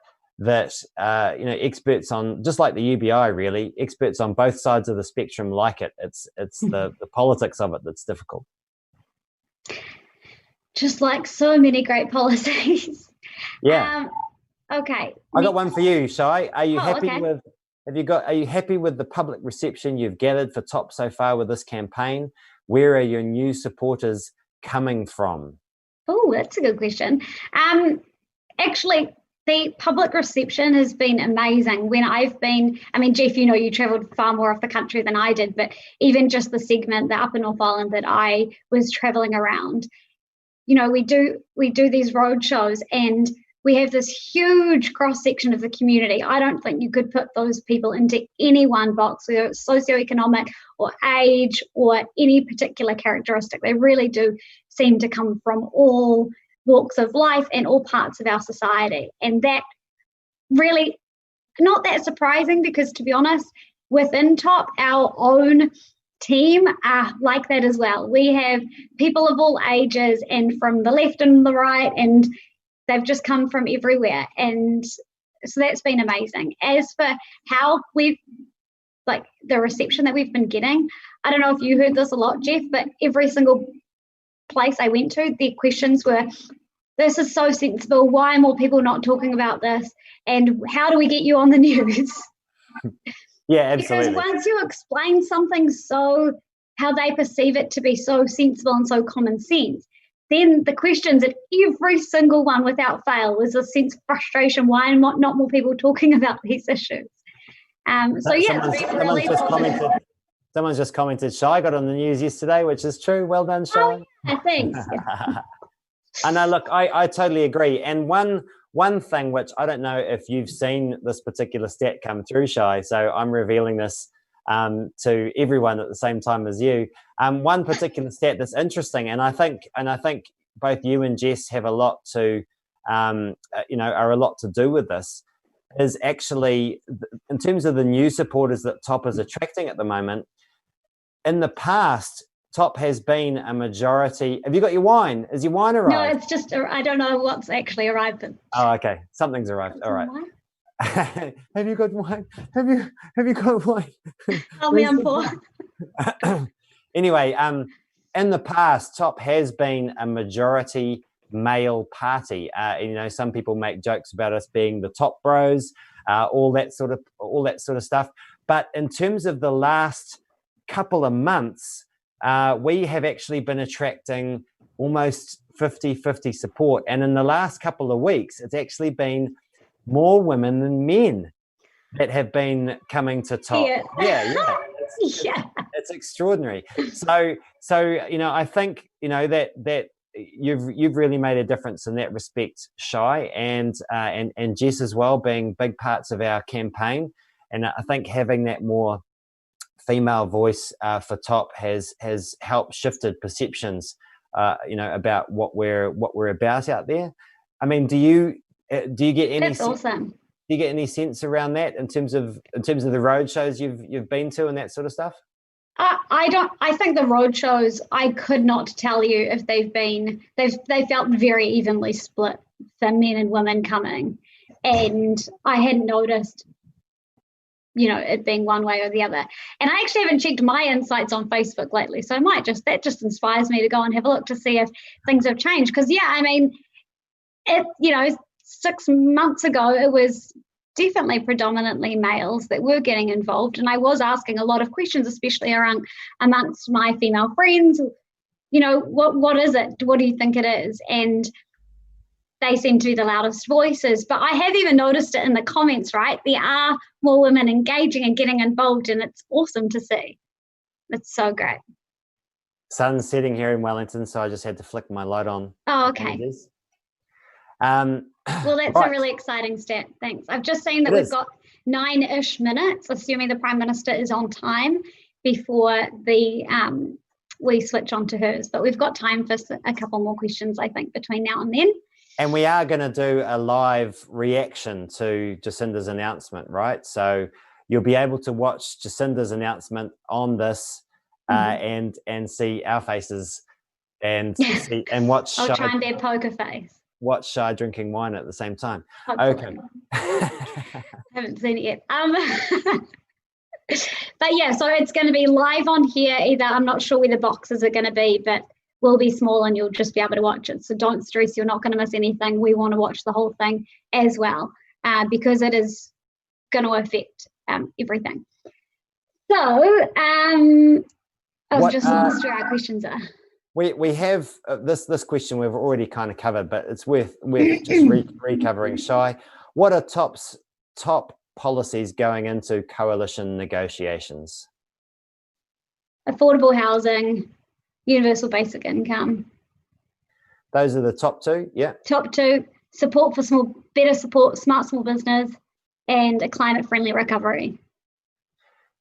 experts on, just like the UBI, really, experts on both sides of the spectrum like it. It's the politics of it that's difficult. Just like so many great policies. Yeah. Okay. I got one for you, Shai. Are you happy okay. with? Are you happy with the public reception you've gathered for Top so far with this campaign? Where are your new supporters coming from? Oh, that's a good question. Actually, the public reception has been amazing. When I've been, Geoff, you travelled far more of the country than I did, but even just the segment, the Upper North Island that I was travelling around, we do these road shows and we have this huge cross-section of the community. I don't think you could put those people into any one box, whether it's socioeconomic or age or any particular characteristic. They really do seem to come from all walks of life and all parts of our society. And that really, not that surprising, because to be honest, within Top, our own team are like that as well. We have people of all ages and from the left and the right, and they've just come from everywhere. And so that's been amazing. As for how we've, the reception that we've been getting, I don't know if you heard this a lot, Geoff, but every single place I went to, their questions were, this is so sensible. Why are more people not talking about this? And how do we get you on the news? Yeah, absolutely. Because once you explain something so how they perceive it to be so sensible and so common sense, then the questions at every single one without fail is a sense of frustration. Why are not more people talking about these issues? So yeah, someone's just commented, Shai got on the news yesterday, which is true. Well done, Shai. Oh, yeah, thanks. I know, look, I totally agree. And one thing which I don't know if you've seen this particular stat come through, Shai, so I'm revealing this to everyone at the same time as you. One particular stat that's interesting, and I think both you and Jess have a lot to, are a lot to do with this, is actually in terms of the new supporters that TOP is attracting at the moment. In the past, TOP has been a majority. Have you got your wine? Is your wine arrived? No, it's just, I don't know what's actually arrived. Oh, okay. Something's arrived. All right. Have you got wine? Have you got wine? Tell me I'm poor. Anyway, in the past, TOP has been a majority male party. Some people make jokes about us being the top bros, all that sort of stuff. But in terms of the last couple of months, we have actually been attracting almost 50-50 support. And in the last couple of weeks, it's actually been more women than men that have been coming to TOP. Yeah. It's extraordinary. So I think that you've really made a difference in that respect, Shai, and Jess as well, being big parts of our campaign. And I think having that more female voice for TOP has helped shifted perceptions, about what we're about out there. I mean, do you get any? That's awesome. Do you get any sense around that in terms of the road shows you've been to and that sort of stuff? I don't. I think the road shows, I could not tell you if they felt very evenly split for men and women coming, and I hadn't noticed, it being one way or the other. And I actually haven't checked my insights on Facebook lately, so that just inspires me to go and have a look to see if things have changed. Because 6 months ago, it was definitely predominantly males that were getting involved, and I was asking a lot of questions, especially amongst my female friends. What is it? What do you think it is? And they seem to be the loudest voices. But I have even noticed it in the comments, right? There are more women engaging and getting involved, and it's awesome to see. It's so great. Sun's setting here in Wellington, so I just had to flick my light on. Oh, okay. Well, that's right. A really exciting stat. Thanks. I've just seen that we've got 9-ish minutes, assuming the Prime Minister is on time, before we switch on to hers. But we've got time for a couple more questions, I think, between now and then. And we are going to do a live reaction to Jacinda's announcement, right? So you'll be able to watch Jacinda's announcement on this and see our faces and watch. I'll try and be a poker face. Watch Shai drinking wine at the same time. Hopefully. Okay. Haven't seen it yet. But yeah, so it's going to be live on here. Either, I'm not sure where the boxes are going to be, but will be small and you'll just be able to watch it. So don't stress, you're not going to miss anything. We want to watch the whole thing as well, because it is going to affect everything. So I've just lost where our questions are. We have this question we've already kind of covered, but it's worth just recovering. Shai, what are TOP's top policies going into coalition negotiations? Affordable housing, universal basic income. Those are the top two, yeah? Top two, support for better support, smart small business, and a climate-friendly recovery.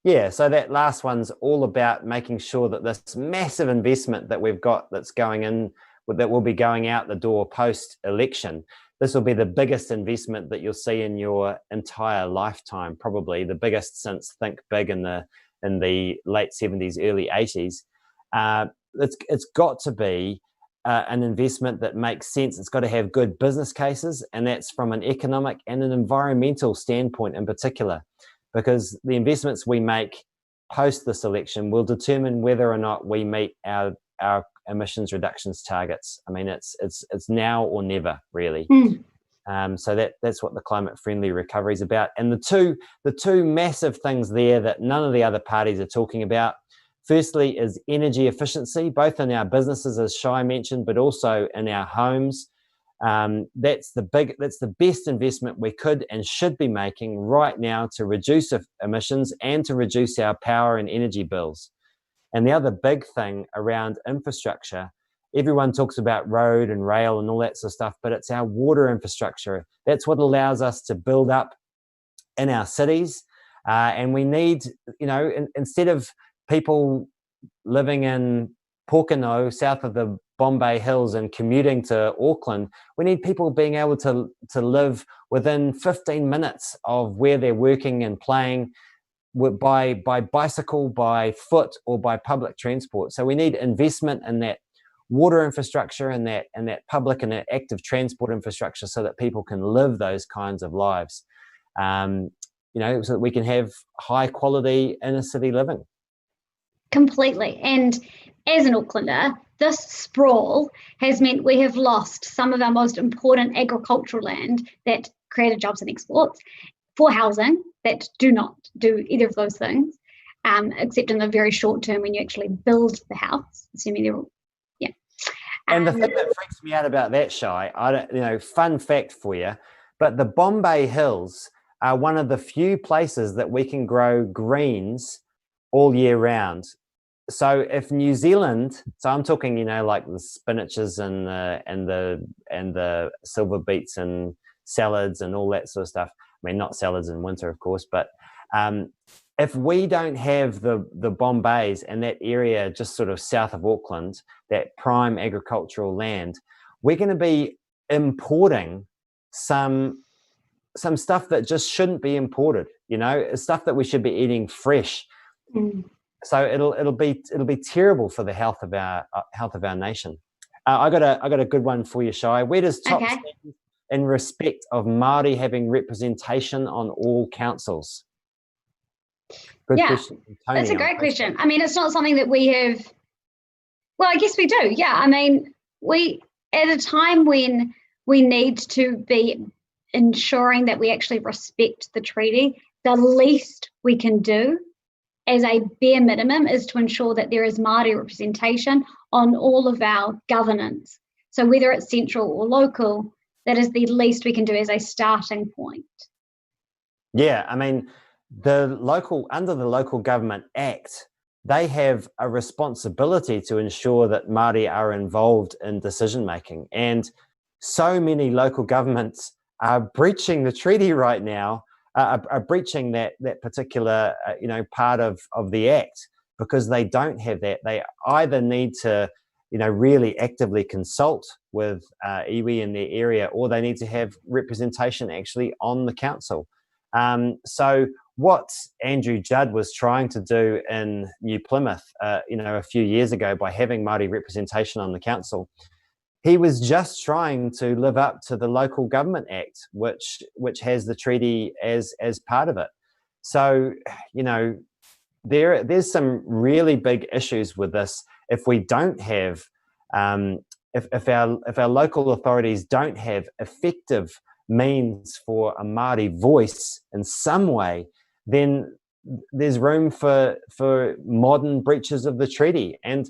Yeah, so that last one's all about making sure that this massive investment that we've got that's going in, that will be going out the door post-election, this will be the biggest investment that you'll see in your entire lifetime, probably the biggest since Think Big in the late 70s, early 80s. It's got to be an investment that makes sense. It's got to have good business cases, and that's from an economic and an environmental standpoint in particular, because the investments we make post this election will determine whether or not we meet our emissions reductions targets. I mean, it's now or never, really. So that's what the climate friendly recovery is about. And the two massive things there that none of the other parties are talking about. Firstly is energy efficiency, both in our businesses, as Shai mentioned, but also in our homes. That's the best investment we could and should be making right now to reduce emissions and to reduce our power and energy bills. And the other big thing around infrastructure, everyone talks about road and rail and all that sort of stuff, but it's our water infrastructure. That's what allows us to build up in our cities. And we need, instead of people living in Pōkeno, south of the Bombay Hills, and commuting to Auckland, we need people being able to live within 15 minutes of where they're working and playing, by bicycle, by foot, or by public transport. So we need investment in that water infrastructure and that public and that active transport infrastructure so that people can live those kinds of lives, so that we can have high quality inner city living. Completely. And as an Aucklander, this sprawl has meant we have lost some of our most important agricultural land that created jobs and exports for housing that do not do either of those things, except in the very short term when you actually build the house, assuming they're all, yeah. And the thing that freaks me out about that, Shai, fun fact for you, but the Bombay Hills are one of the few places that we can grow greens all year round. So if New Zealand, so I'm talking, like the spinaches and the silver beets and salads and all that sort of stuff. I mean, not salads in winter, of course, but if we don't have the Bombays and that area just sort of south of Auckland, that prime agricultural land, we're going to be importing some stuff that just shouldn't be imported. Stuff that we should be eating fresh. Mm. So it'll be terrible for the health of our nation. I got a good one for you, Shai. Where does top stand in respect of Māori having representation on all councils? Good question. Tony, that's a great question. I mean, it's not something that we have. Well, I guess we do. Yeah, I mean, we at a time when we need to be ensuring that we actually respect the treaty, the least we can do as a bare minimum is to ensure that there is Māori representation on all of our governance. So whether it's central or local, that is the least we can do as a starting point. Yeah, I mean, under the Local Government Act, they have a responsibility to ensure that Māori are involved in decision making. And so many local governments are breaching the treaty right now, are breaching that particular part of the act because they don't have that. They either need to really actively consult with iwi in their area, or they need to have representation actually on the council. So what Andrew Judd was trying to do in New Plymouth, a few years ago by having Māori representation on the council, he was just trying to live up to the Local Government Act, which has the treaty as part of it. So, there's some really big issues with this. If we don't have, if our local authorities don't have effective means for a Māori voice in some way, then there's room for modern breaches of the treaty. And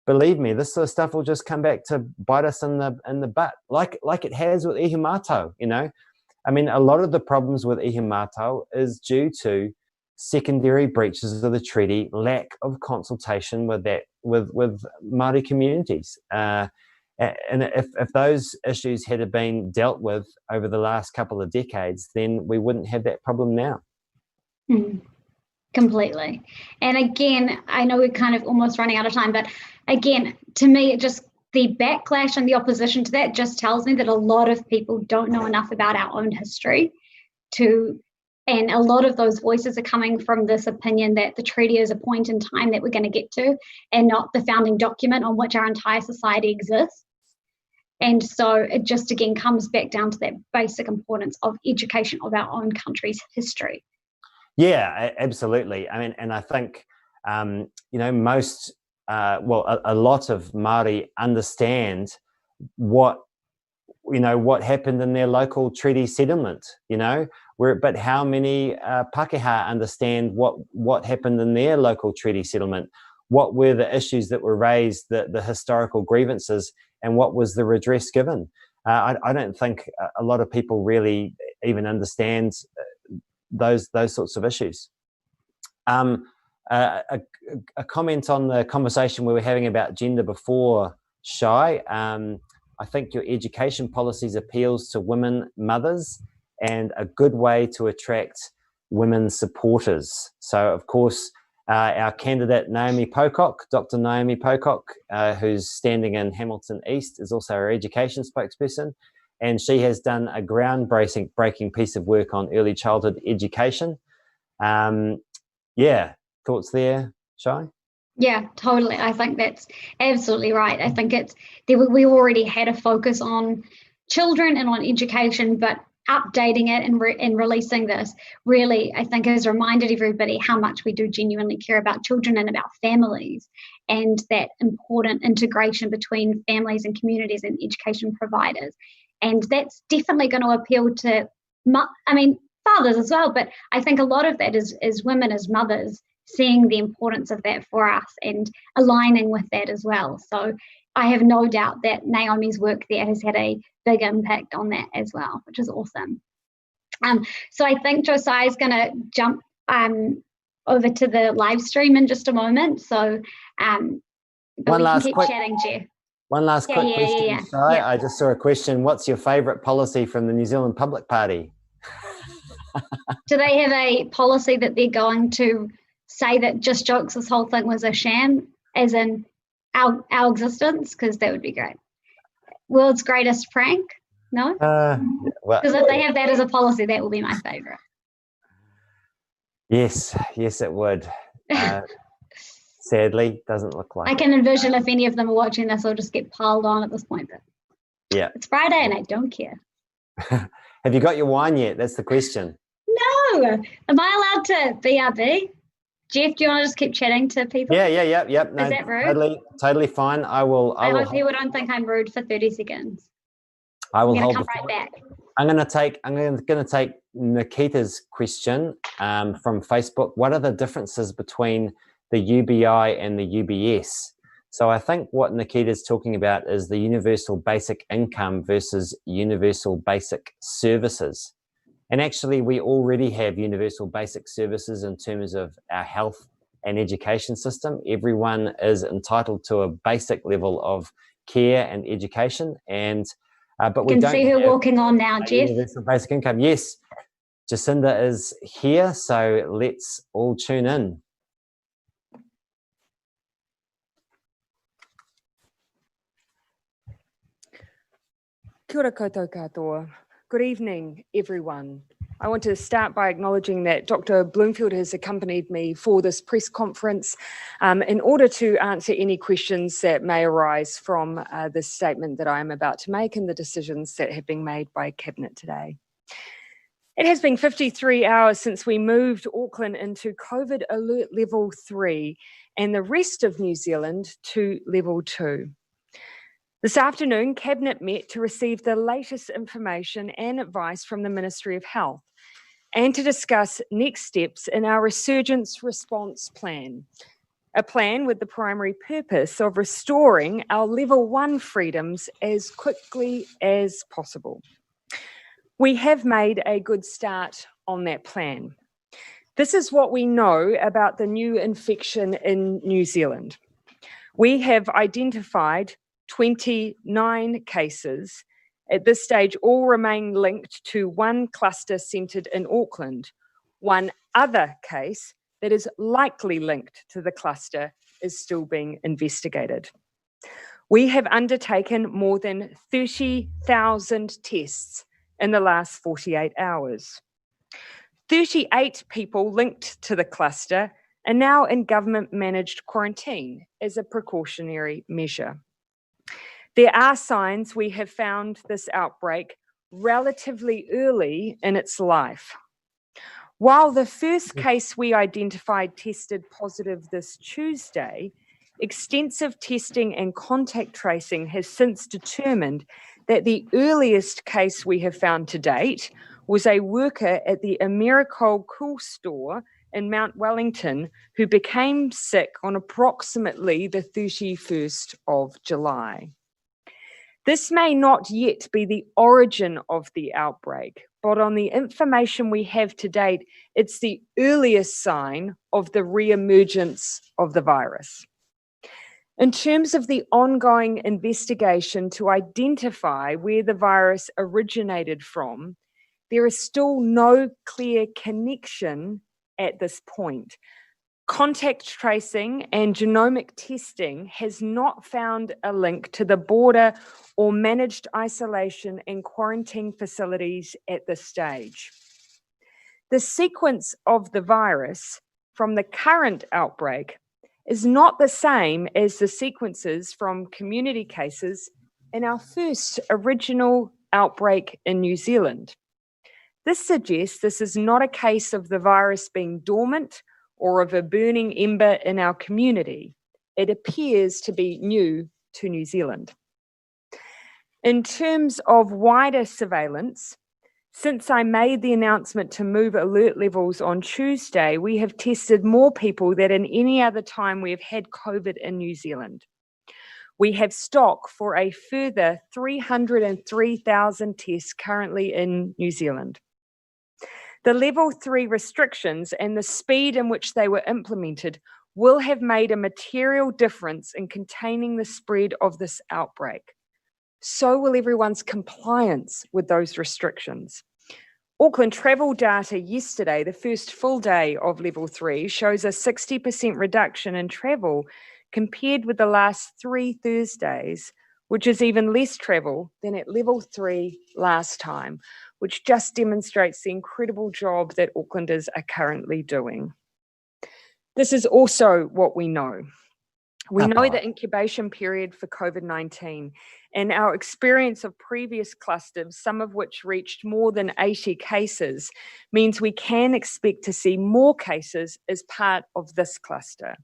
believe me, this sort of stuff will just come back to bite us in the butt, like it has with ihumātao. I mean, a lot of the problems with ihumātao is due to secondary breaches of the treaty, lack of consultation with Māori communities. And if those issues had been dealt with over the last couple of decades, then we wouldn't have that problem now. Mm, completely. And again, I know we're kind of almost running out of time, but again, to me, the backlash and the opposition to that just tells me that a lot of people don't know enough about our own history and a lot of those voices are coming from this opinion that the treaty is a point in time that we're going to get to and not the founding document on which our entire society exists. And so it just, again, comes back down to that basic importance of education of our own country's history. Yeah, absolutely. I mean, and I think, most, a lot of Māori understand what happened in their local treaty settlement, but how many Pākehā understand what happened in their local treaty settlement? what were the issues that were raised, the historical grievances, and what was the redress given. I don't think a lot of people really even understand those sorts of issues. A comment on the conversation we were having about gender before, Shai. I think your education policies appeals to women mothers and a good way to attract women supporters. So, of course, our candidate, Naomi Pocock, Dr. Naomi Pocock, who's standing in Hamilton East, is also our education spokesperson. And she has done a groundbreaking piece of work on early childhood education. Yeah, thoughts there, Shai? Yeah, totally. I think that's absolutely right. I think we already had a focus on children and on education, but updating it and releasing this really, I think, has reminded everybody how much we do genuinely care about children and about families, and that important integration between families and communities and education providers. And that's definitely going to appeal to, fathers as well, but I think a lot of that is women as mothers seeing the importance of that for us and aligning with that as well. So I have no doubt that Naomi's work there has had a big impact on that as well, which is awesome. So I think Josiah is going to jump over to the live stream in just a moment. So one last keep quick chatting, Geoff. One last quick question, Shai. Yeah. I just saw a question. What's your favourite policy from the New Zealand Public Party? Do they have a policy that they're going to say that just jokes this whole thing was a sham, as in our existence? Because that would be great. World's greatest prank? No? Because if they have that as a policy, that will be my favourite. Yes, it would. Sadly, doesn't look like I can envision if any of them are watching this, I'll just get piled on at this point. But yeah, it's Friday and I don't care. Have you got your wine yet? That's the question. No. Am I allowed to BRB? Geoff, do you want to just keep chatting to people? Yeah. No, is that rude? Totally fine. I hope people don't think I'm rude for 30 seconds. I will hold come right back. I'm going to take Nikita's question from Facebook. What are the differences between the UBI and the UBS? So I think what Nikita's talking about is the universal basic income versus universal basic services. And actually, we already have universal basic services in terms of our health and education system. Everyone is entitled to a basic level of care and education. And but we don't see her walking on now, Geoff. Universal basic income. Yes, Jacinda is here, so let's all tune in. Kia ora koutou katoa. Good evening, everyone. I want to start by acknowledging that Dr. Bloomfield has accompanied me for this press conference in order to answer any questions that may arise from this statement that I am about to make and the decisions that have been made by Cabinet today. It has been 53 hours since we moved Auckland into COVID Alert Level 3 and the rest of New Zealand to Level 2. This afternoon, Cabinet met to receive the latest information and advice from the Ministry of Health and to discuss next steps in our resurgence response plan, a plan with the primary purpose of restoring our Level 1 freedoms as quickly as possible. We have made a good start on that plan. This is what we know about the new infection in New Zealand. We have identified 29 cases. At this stage, all remain linked to one cluster centred in Auckland. One other case that is likely linked to the cluster is still being investigated. We have undertaken more than 30,000 tests in the last 48 hours. 38 people linked to the cluster are now in government-managed quarantine as a precautionary measure. There are signs we have found this outbreak relatively early in its life. While the first case we identified tested positive this Tuesday, extensive testing and contact tracing has since determined that the earliest case we have found to date was a worker at the Americold Cool store in Mount Wellington who became sick on approximately the 31st of July. This may not yet be the origin of the outbreak, but on the information we have to date, it's the earliest sign of the re-emergence of the virus. In terms of the ongoing investigation to identify where the virus originated from, there is still no clear connection at this point. Contact tracing and genomic testing has not found a link to the border or managed isolation and quarantine facilities at this stage. The sequence of the virus from the current outbreak is not the same as the sequences from community cases in our first original outbreak in New Zealand. This suggests this is not a case of the virus being dormant or of a burning ember in our community. It appears to be new to New Zealand. In terms of wider surveillance, since I made the announcement to move alert levels on Tuesday, we have tested more people than in any other time we have had COVID in New Zealand. We have stock for a further 303,000 tests currently in New Zealand. The level 3 restrictions and the speed in which they were implemented will have made a material difference in containing the spread of this outbreak. So will everyone's compliance with those restrictions. Auckland travel data yesterday, the first full day of level 3, shows a 60% reduction in travel compared with the last 3 Thursdays, which is even less travel than at level 3 last time, which just demonstrates the incredible job that Aucklanders are currently doing. This is also what we know. We know the incubation period for COVID-19 and our experience of previous clusters, some of which reached more than 80 cases, means we can expect to see more cases as part of this cluster.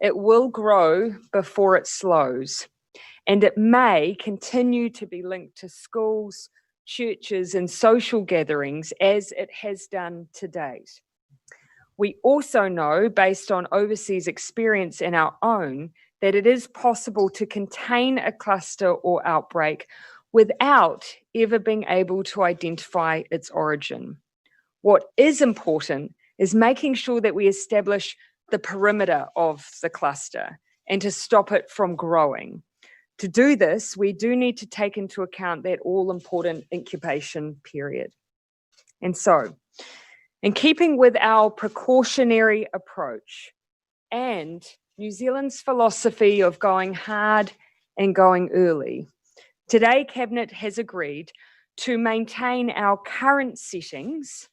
It will grow before it slows, and it may continue to be linked to schools, churches, and social gatherings as it has done to date. We also know, based on overseas experience and our own, that it is possible to contain a cluster or outbreak without ever being able to identify its origin. What is important is making sure that we establish the perimeter of the cluster and to stop it from growing. To do this, we do need to take into account that all-important incubation period. And so, in keeping with our precautionary approach and New Zealand's philosophy of going hard and going early, today Cabinet has agreed to maintain our current settings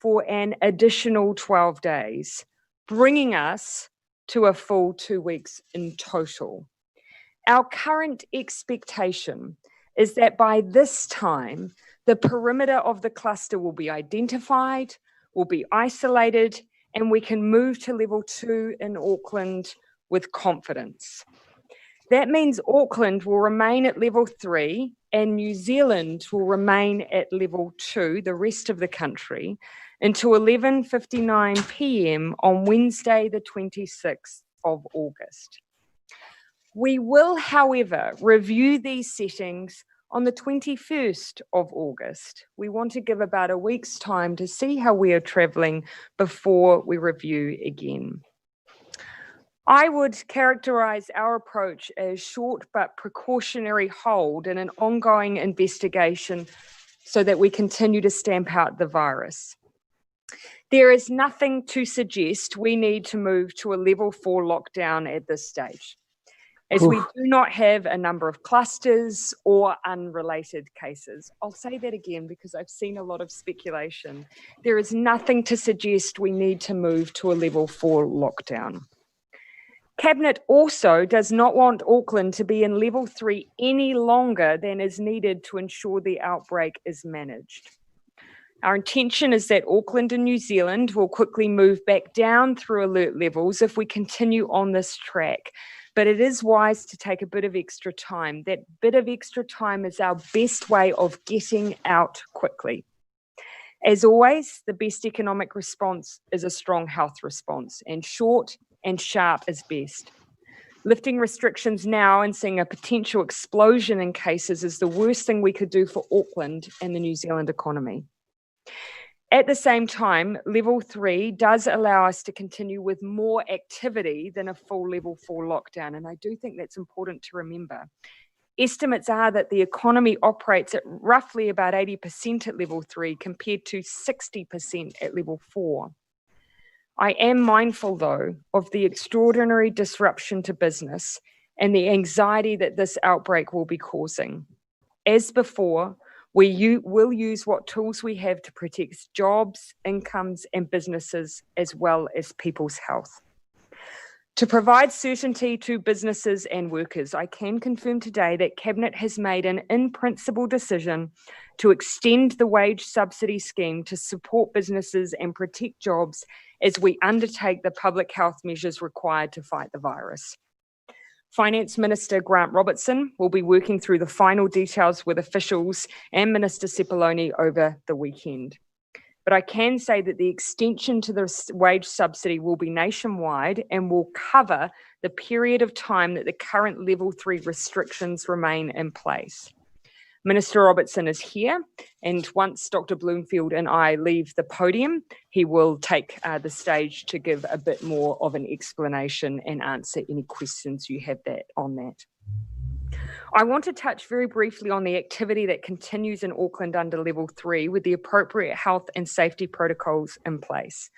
for an additional 12 days, bringing us to a full 2 weeks in total. Our current expectation is that by this time, the perimeter of the cluster will be identified, will be isolated, and we can move to level 2 in Auckland with confidence. That means Auckland will remain at level 3 and New Zealand will remain at level 2, the rest of the country, until 11:59 p.m. on Wednesday, the 26th of August. We will, however, review these settings on the 21st of August. We want to give about a week's time to see how we are travelling before we review again. I would characterise our approach as short but precautionary hold and an ongoing investigation so that we continue to stamp out the virus. There is nothing to suggest we need to move to a level 4 lockdown at this stage, as we do not have a number of clusters or unrelated cases. I'll say that again because I've seen a lot of speculation. There is nothing to suggest we need to move to a level 4 lockdown. Cabinet also does not want Auckland to be in level 3 any longer than is needed to ensure the outbreak is managed. Our intention is that Auckland and New Zealand will quickly move back down through alert levels if we continue on this track. But it is wise to take a bit of extra time. That bit of extra time is our best way of getting out quickly. As always, the best economic response is a strong health response, and short and sharp is best. Lifting restrictions now and seeing a potential explosion in cases is the worst thing we could do for Auckland and the New Zealand economy. At the same time, level 3 does allow us to continue with more activity than a full level 4 lockdown, and I do think that's important to remember. Estimates are that the economy operates at roughly about 80% at level 3 compared to 60% at level 4. I am mindful, though, of the extraordinary disruption to business and the anxiety that this outbreak will be causing. As before, we will use what tools we have to protect jobs, incomes, and businesses, as well as people's health. To provide certainty to businesses and workers, I can confirm today that Cabinet has made an in-principle decision to extend the wage subsidy scheme to support businesses and protect jobs as we undertake the public health measures required to fight the virus. Finance Minister Grant Robertson will be working through the final details with officials and Minister Cipollone over the weekend. But I can say that the extension to the wage subsidy will be nationwide and will cover the period of time that the current level 3 restrictions remain in place. Minister Robertson is here, and once Dr. Bloomfield and I leave the podium, he will take the stage to give a bit more of an explanation and answer any questions you have on that. I want to touch very briefly on the activity that continues in Auckland under level 3 with the appropriate health and safety protocols in place.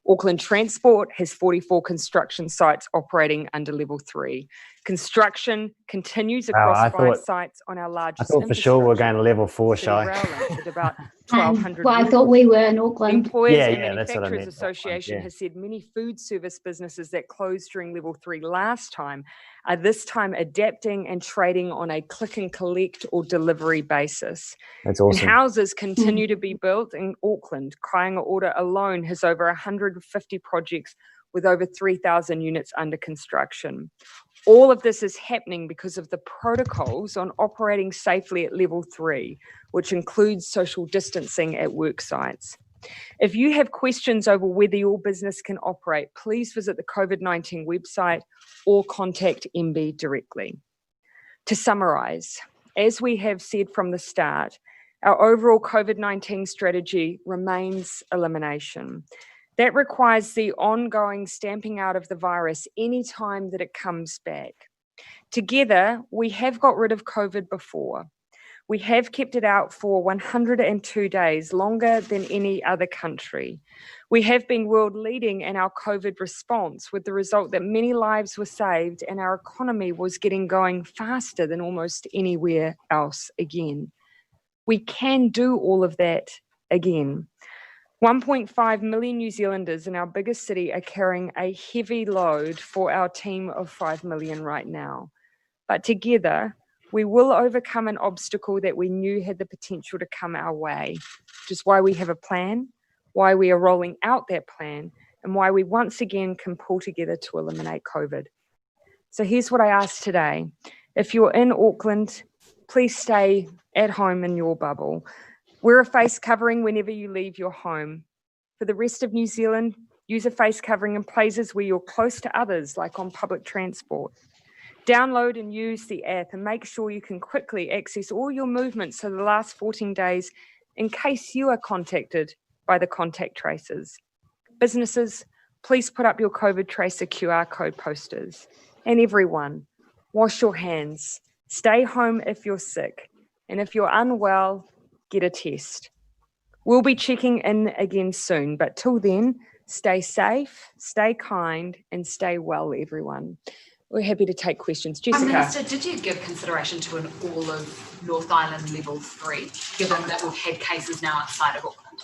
Auckland Transport has 44 construction sites operating under level 3. Construction continues across 5 sites on our largest. I thought for sure we're going to level 4, Shai. At about 1,200. Well, I thought we were in Auckland. Employers and Manufacturers Association has said many food service businesses that closed during level 3 last time are this time adapting and trading on a click and collect or delivery basis. That's awesome. And houses continue to be built in Auckland. Kāinga Ora alone has over 150 projects with over 3,000 units under construction. All of this is happening because of the protocols on operating safely at level 3, which includes social distancing at work sites. If you have questions over whether your business can operate, please visit the COVID-19 website or contact MB directly. To summarise, as we have said from the start, our overall COVID-19 strategy remains elimination. That requires the ongoing stamping out of the virus any time that it comes back. Together, we have got rid of COVID before. We have kept it out for 102 days, longer than any other country. We have been world leading in our COVID response, with the result that many lives were saved and our economy was getting going faster than almost anywhere else again. We can do all of that again. 1.5 million New Zealanders in our biggest city are carrying a heavy load for our team of 5 million right now. But together, we will overcome an obstacle that we knew had the potential to come our way, which is why we have a plan, why we are rolling out that plan, and why we once again can pull together to eliminate COVID. So here's what I ask today. If you're in Auckland, please stay at home in your bubble. Wear a face covering whenever you leave your home. For the rest of New Zealand, use a face covering in places where you're close to others, like on public transport. Download and use the app and make sure you can quickly access all your movements for the last 14 days in case you are contacted by the contact tracers. Businesses, please put up your COVID tracer QR code posters. And everyone, wash your hands. Stay home if you're sick. And if you're unwell, get a test. We'll be checking in again soon, but till then, stay safe, stay kind, and stay well, everyone. We're happy to take questions. Jessica. Minister, did you give consideration to an all of North Island level 3, given that we've had cases now outside of Auckland?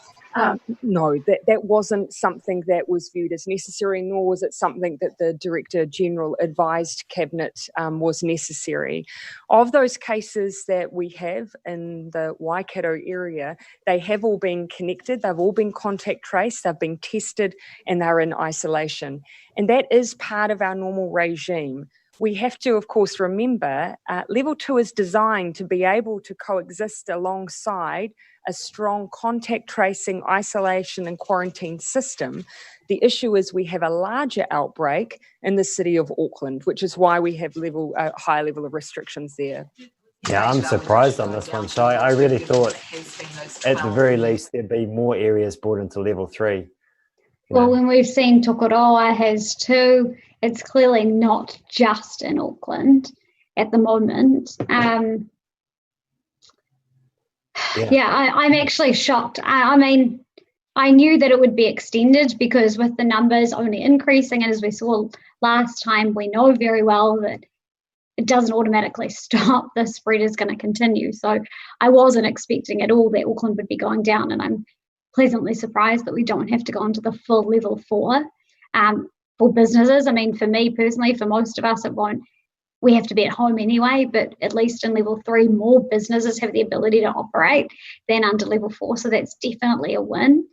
No, that wasn't something that was viewed as necessary, nor was it something that the Director General advised Cabinet was necessary. Of those cases that we have in the Waikato area, they have all been connected, they've all been contact traced, they've been tested, and they're in isolation. And that is part of our normal regime. we have to, of course, remember level 2 is designed to be able to coexist alongside a strong contact tracing, isolation and quarantine system. The issue is we have a larger outbreak in the city of Auckland, which is why we have a high level of restrictions there. Yeah, I'm surprised on this one, Shai. I really thought at the very least there'd be more areas brought into level 3. Well, when we've seen Tokoroa has too, it's clearly not just in Auckland at the moment. I'm actually shocked. I mean, I knew that it would be extended because with the numbers only increasing, and as we saw last time, we know very well that it doesn't automatically stop. The spread is going to continue. So I wasn't expecting at all that Auckland would be going down, and I'm pleasantly surprised that we don't have to go into the full level 4 for businesses. I mean, for me personally, for most of us, it won't. We have to be at home anyway, but at least in level 3, more businesses have the ability to operate than under level 4. So that's definitely a win.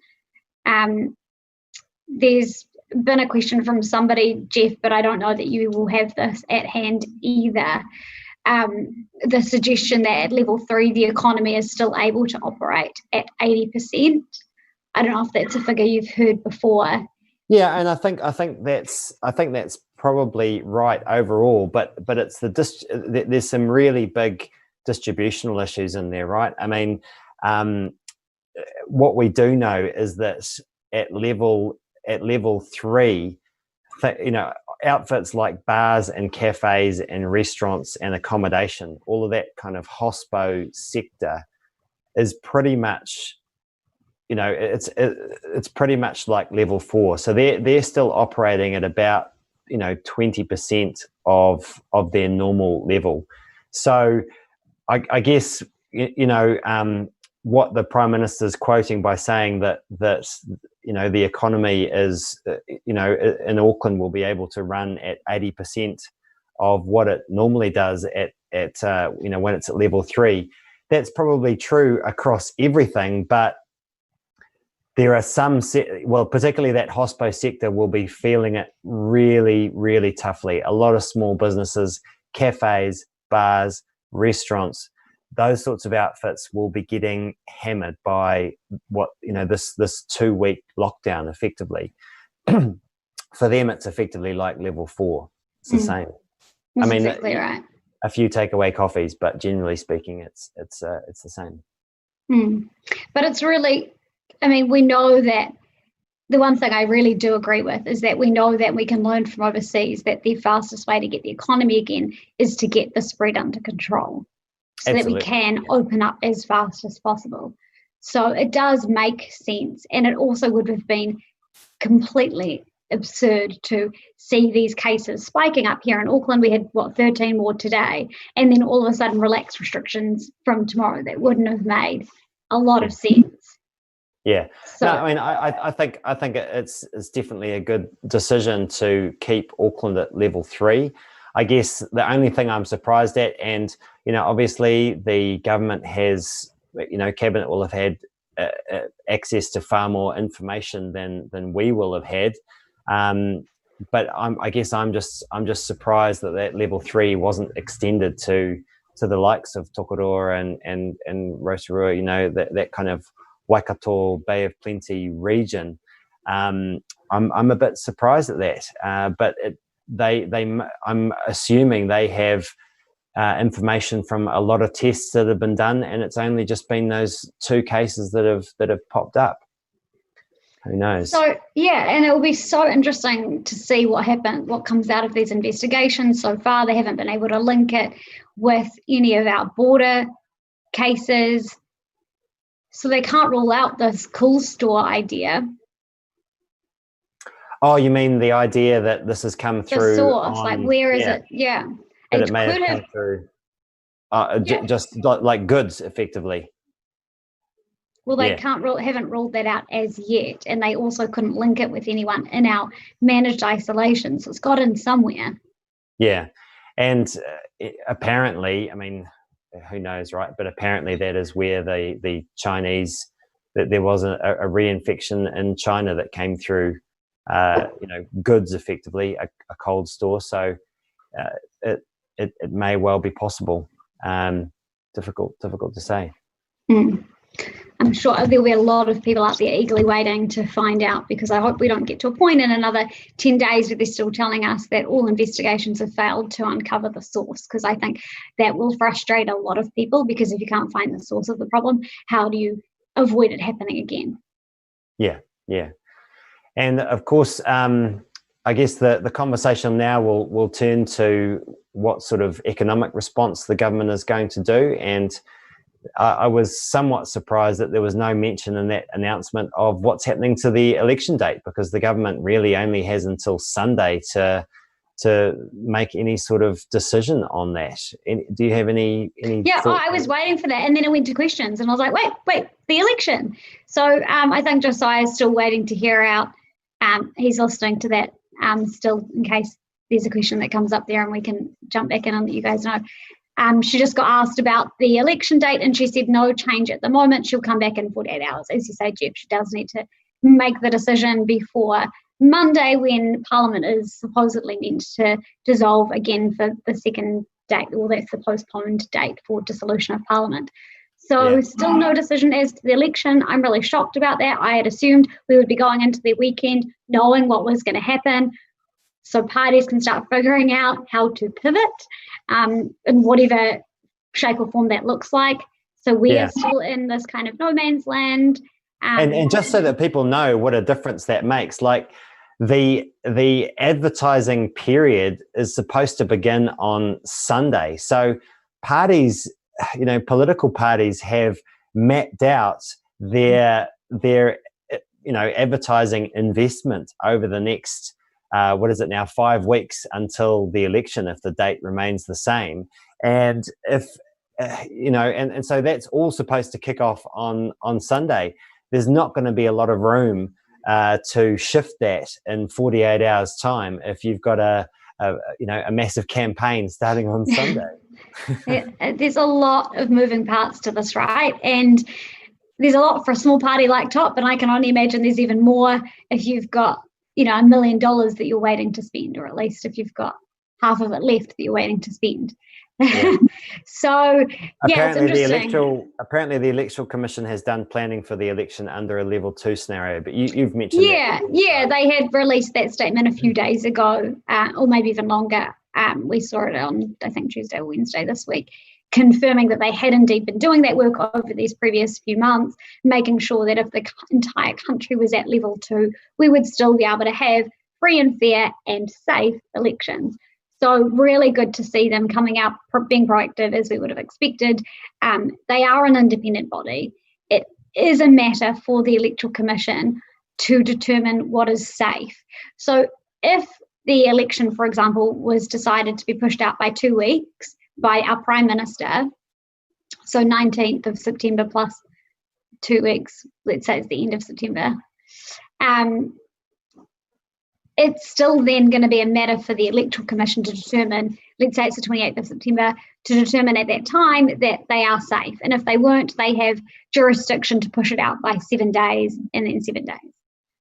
There's been a question from somebody, Geoff, but I don't know that you will have this at hand either. The suggestion that at level 3, the economy is still able to operate at 80%. I don't know if that's a figure you've heard before. Yeah, and I think that's probably right overall, but it's there's some really big distributional issues in there, right? I mean, what we do know is that at level 3, outfits like bars and cafes and restaurants and accommodation, all of that kind of hospo sector is pretty much, it's pretty much like level 4. So they're still operating at about 20% of their normal level. So I guess what the Prime Minister's quoting by saying that the economy is in Auckland will be able to run at 80% of what it normally does at when it's at level 3. That's probably true across everything, but there are some, particularly that hospo sector will be feeling it really, really toughly. A lot of small businesses, cafes, bars, restaurants, those sorts of outfits will be getting hammered by this 2-week lockdown effectively. For them, it's effectively like level 4. It's the same. That's exactly right. A few takeaway coffees, but generally speaking, it's the same. But it's really, I mean, we know that the one thing I really do agree with is that we know that we can learn from overseas that the fastest way to get the economy again is to get the spread under control, so Absolutely. That we can open up as fast as possible. So it does make sense, and it also would have been completely absurd to see these cases spiking up here in Auckland. We had 13 more today, and then all of a sudden relax restrictions from tomorrow. That wouldn't have made a lot of sense. Yeah, so, no, I mean, I think it's definitely a good decision to keep Auckland at level 3. I guess the only thing I'm surprised at, and obviously the government has, Cabinet will have had access to far more information than we will have had. But I guess I'm just surprised that level 3 wasn't extended to the likes of Tokoroa and Rotorua. That kind of Waikato Bay of Plenty region. I'm a bit surprised at that, but I'm assuming they have information from a lot of tests that have been done, and it's only just been those 2 cases that have popped up. Who knows? So yeah, and it will be so interesting to see what comes out of these investigations. So far, they haven't been able to link it with any of our border cases. So they can't rule out this cool store idea. Oh, you mean the idea that this has come through? The source, where is it? Yeah. It may have come through just like goods, effectively. Well, they haven't ruled that out as yet, and they also couldn't link it with anyone in our managed isolation. So it's got in somewhere. Yeah, and apparently, I mean, who knows, right? But apparently that is where the Chinese, that there was a reinfection in China that came through, goods effectively, a cold store. So it may well be possible. Difficult to say. I'm sure there'll be a lot of people out there eagerly waiting to find out, because I hope we don't get to a point in another 10 days where they're still telling us that all investigations have failed to uncover the source, because I think that will frustrate a lot of people, because if you can't find the source of the problem, how do you avoid it happening again? Yeah. And of course, I guess the conversation now will turn to what sort of economic response the government is going to do. And I was somewhat surprised that there was no mention in that announcement of what's happening to the election date, because the government really only has until Sunday to make any sort of decision on that. Do you have any Yeah, I was waiting for that, and then it went to questions, and I was like, wait, the election. So I think Josiah is still waiting to hear out. He's listening to that still, in case there's a question that comes up there, and we can jump back in and let you guys know. She just got asked about the election date, and she said no change at the moment. She'll come back in 48 hours. As you say, Geoff, she does need to make the decision before Monday, when Parliament is supposedly meant to dissolve again for the second date, or that's the postponed date for dissolution of Parliament. So still no decision as to the election. I'm really shocked about that. I had assumed we would be going into the weekend knowing what was going to happen, so parties can start figuring out how to pivot in whatever shape or form that looks like. So we are still in this kind of no man's land. And just so that people know what a difference that makes, like the advertising period is supposed to begin on Sunday. So parties, political parties have mapped out their advertising investment over the next 5 weeks until the election, if the date remains the same. And if and so that's all supposed to kick off on Sunday. There's not going to be a lot of room to shift that in 48 hours time if you've got a massive campaign starting on Sunday. There's a lot of moving parts to this, right? And there's a lot for a small party like TOP, and I can only imagine there's even more if you've got $1 million that you're waiting to spend, or at least if you've got half of it left that you're waiting to spend. So apparently it's interesting. Apparently the Electoral Commission has done planning for the election under a level 2 scenario, but you've mentioned that. They had released that statement a few days ago, or maybe even longer. We saw it on, I think, Tuesday or Wednesday this week, confirming that they had indeed been doing that work over these previous few months, making sure that if the entire country was at level 2, we would still be able to have free and fair and safe elections. So really good to see them coming out, being proactive as we would have expected. They are an independent body. It is a matter for the Electoral Commission to determine what is safe. So if the election, for example, was decided to be pushed out by 2 weeks by our Prime Minister, so 19th of September plus 2 weeks, let's say it's the end of September, it's still then going to be a matter for the Electoral Commission to determine, let's say it's the 28th of September, to determine at that time that they are safe. And if they weren't, they have jurisdiction to push it out by 7 days and then 7 days.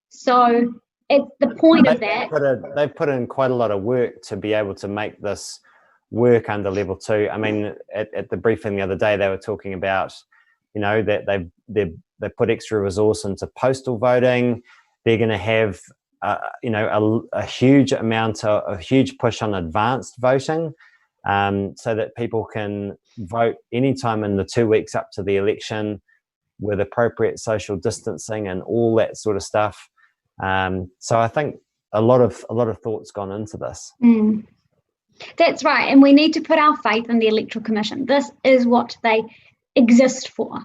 So it's the point of that. They've put in quite a lot of work to be able to make this work under level 2. I mean, at the briefing the other day, they were talking about, that they've put extra resource into postal voting. They're going to have a huge push on advanced voting, so that people can vote anytime in the 2 weeks up to the election with appropriate social distancing and all that sort of stuff. So I think a lot of thought's gone into this. That's right, and we need to put our faith in the Electoral Commission. This is what they exist for.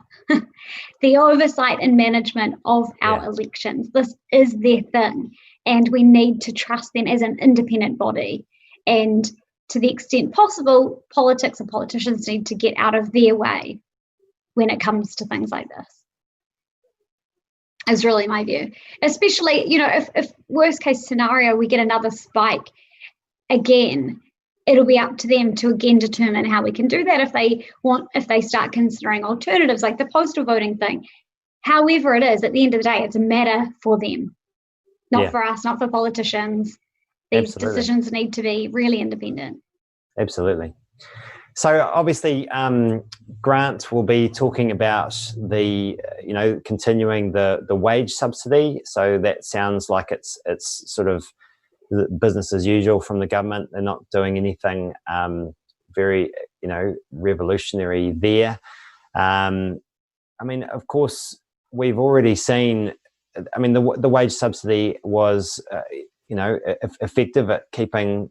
The oversight and management of our elections. This is their thing, and we need to trust them as an independent body. And to the extent possible, politics and politicians need to get out of their way when it comes to things like this. Is really my view. Especially, if worst case scenario, we get another spike again, it'll be up to them to again determine how we can do that if they start considering alternatives like the postal voting thing. However it is, at the end of the day, it's a matter for them, not for us, not for politicians. These decisions need to be really independent. Absolutely. So obviously, Grant will be talking about the, continuing the wage subsidy. So that sounds like it's sort of business as usual from the government. They're not doing anything very, revolutionary there. Of course, we've already seen. The wage subsidy was, effective at keeping,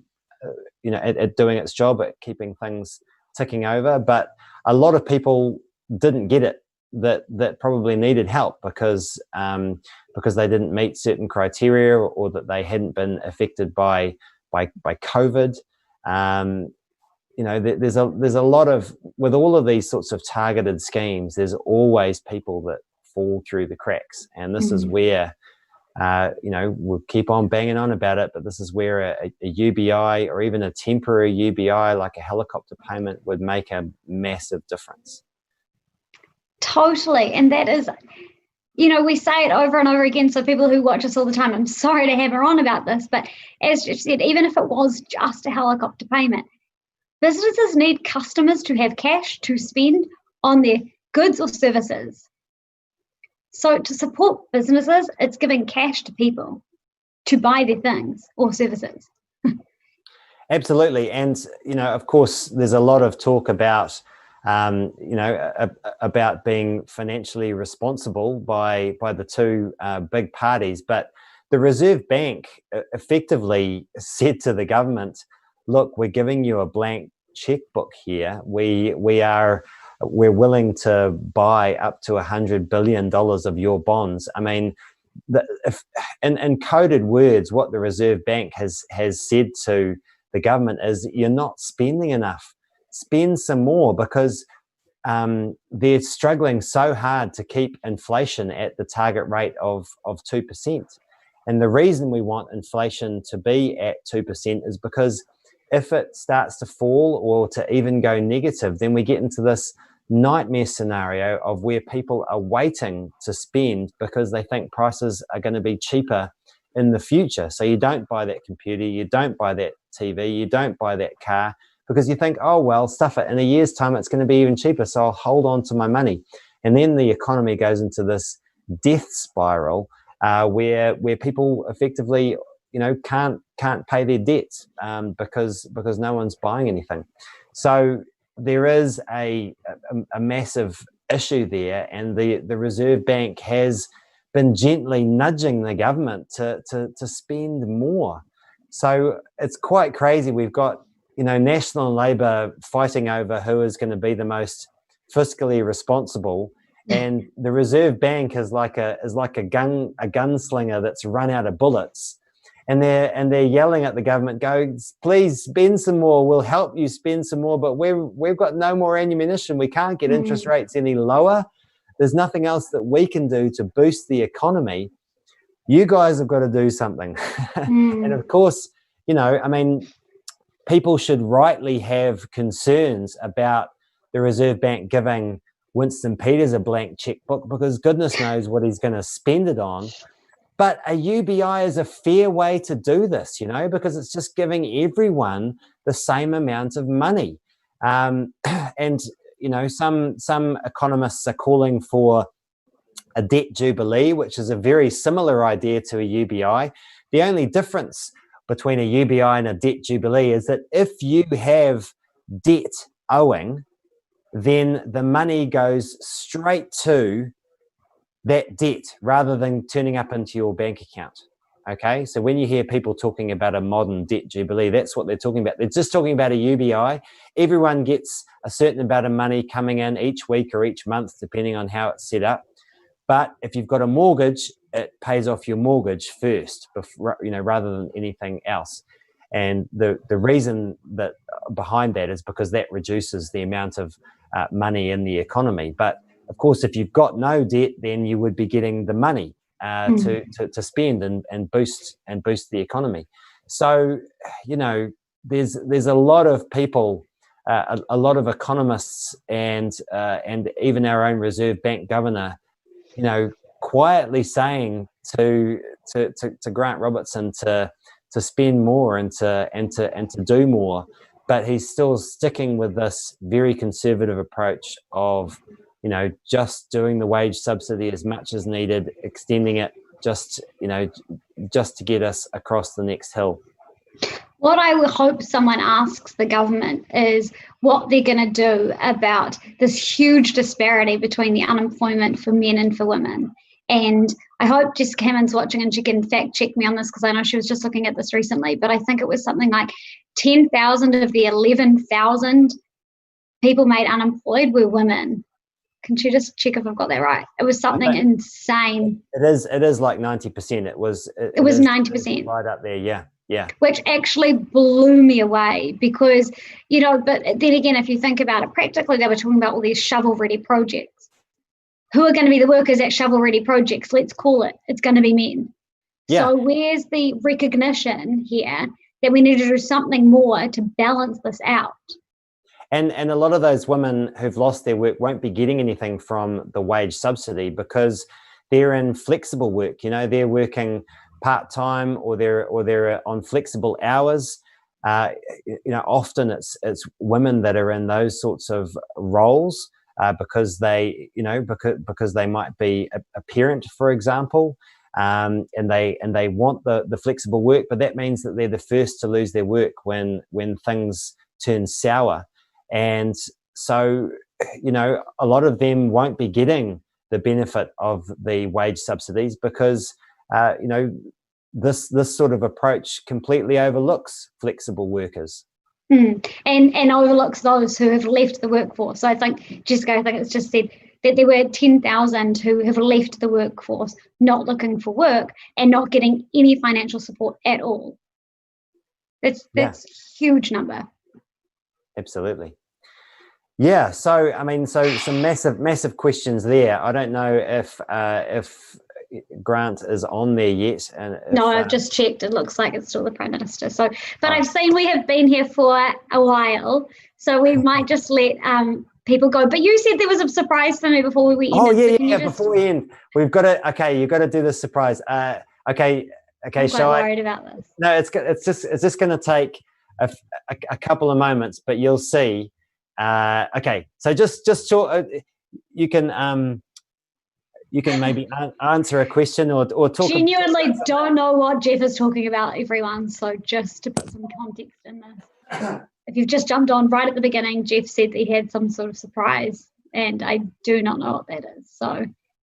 at doing its job, at keeping things ticking over. But a lot of people didn't get it that probably needed help because they didn't meet certain criteria, or that they hadn't been affected by COVID. There's a lot of, with all of these sorts of targeted schemes, there's always people that fall through the cracks, and this is where we'll keep on banging on about it, but this is where a UBI, or even a temporary UBI like a helicopter payment, would make a massive difference. Totally. And that is, we say it over and over again, so people who watch us all the time, I'm sorry to hammer on about this, but as you said, even if it was just a helicopter payment, businesses need customers to have cash to spend on their goods or services. So to support businesses, it's giving cash to people to buy their things or services. Absolutely. And, of course, there's a lot of talk about, about being financially responsible by the two big parties. But the Reserve Bank effectively said to the government, look, we're giving you a blank checkbook here. We're willing to buy up to $100 billion of your bonds. In coded words, what the Reserve Bank has said to the government is, you're not spending enough. Spend some more, because they're struggling so hard to keep inflation at the target rate of 2%. And the reason we want inflation to be at 2% is because if it starts to fall, or to even go negative, then we get into this nightmare scenario of where people are waiting to spend because they think prices are going to be cheaper in the future. So you don't buy that computer, you don't buy that TV, you don't buy that car, because you think, oh, well, stuff it. In a year's time, it's going to be even cheaper, so I'll hold on to my money. And then the economy goes into this death spiral where people effectively, can't pay their debts because no one's buying anything. So there is a massive issue there, and the Reserve Bank has been gently nudging the government to spend more. So it's quite crazy. We've got National and Labor fighting over who is going to be the most fiscally responsible, and the Reserve Bank is like a gunslinger that's run out of bullets. And they're yelling at the government, go, please spend some more. We'll help you spend some more, but we've got no more ammunition. We can't get interest rates any lower. There's nothing else that we can do to boost the economy. You guys have got to do something. And of course, people should rightly have concerns about the Reserve Bank giving Winston Peters a blank checkbook, because goodness knows what he's going to spend it on. But a UBI is a fair way to do this, because it's just giving everyone the same amount of money. And, some economists are calling for a debt jubilee, which is a very similar idea to a UBI. The only difference between a UBI and a debt jubilee is that if you have debt owing, then the money goes straight to that debt rather than turning up into your bank account. Okay, so when you hear people talking about a modern debt jubilee, that's what they're talking about. They're just talking about a UBI. Everyone gets a certain amount of money coming in each week or each month, depending on how it's set up. But if you've got a mortgage, it pays off your mortgage first, rather than anything else. And the reason that behind that is because that reduces the amount of money in the economy. But of course, if you've got no debt, then you would be getting the money to spend and boost the economy. So, there's a lot of people, a lot of economists, and even our own Reserve Bank governor, quietly saying to Grant Robertson to spend more and to do more. but he's still sticking with this very conservative approach of, just doing the wage subsidy as much as needed, extending it just to get us across the next hill. What I would hope someone asks the government is what they're going to do about this huge disparity between the unemployment for men and for women. And I hope Jessica Hammond's watching and she can fact check me on this, because I know she was just looking at this recently, but I think it was something like 10,000 of the 11,000 people made unemployed were women. Can she just check if I've got that right? It was something insane. It is like 90%. It was 90%. Right up there, yeah. Yeah. Which actually blew me away, because, but then again, if you think about it practically, they were talking about all these shovel-ready projects. Who are going to be the workers at shovel-ready projects? Let's call it. It's going to be men. Yeah. So where's the recognition here that we need to do something more to balance this out? And a lot of those women who've lost their work won't be getting anything from the wage subsidy because they're in flexible work. They're working part-time or they're on flexible hours. Often it's women that are in those sorts of roles because they might be a parent, for example, and they want the flexible work, but that means that they're the first to lose their work when things turn sour. And so, a lot of them won't be getting the benefit of the wage subsidies because this sort of approach completely overlooks flexible workers. And overlooks those who have left the workforce. So I think, Jessica, it's just said that there were 10,000 who have left the workforce not looking for work and not getting any financial support at all. That's a huge number. Absolutely. Yeah. So, some massive questions there. I don't know if Grant is on there yet. No, I've just checked. It looks like it's still the Prime Minister. So, but I've seen we have been here for a while, so we might just let people go. But you said there was a surprise for me before we end. Oh, yeah. Before we end, we've got to. Okay, you've got to do the surprise. Okay. I'm quite worried about this. No, it's just going to take a couple of moments, but you'll see. Okay, so just short. You can maybe answer a question or talk. Genuinely don't know what Geoff is talking about, everyone. So just to put some context in this, if you've just jumped on right at the beginning, Geoff said that he had some sort of surprise, and I do not know what that is. So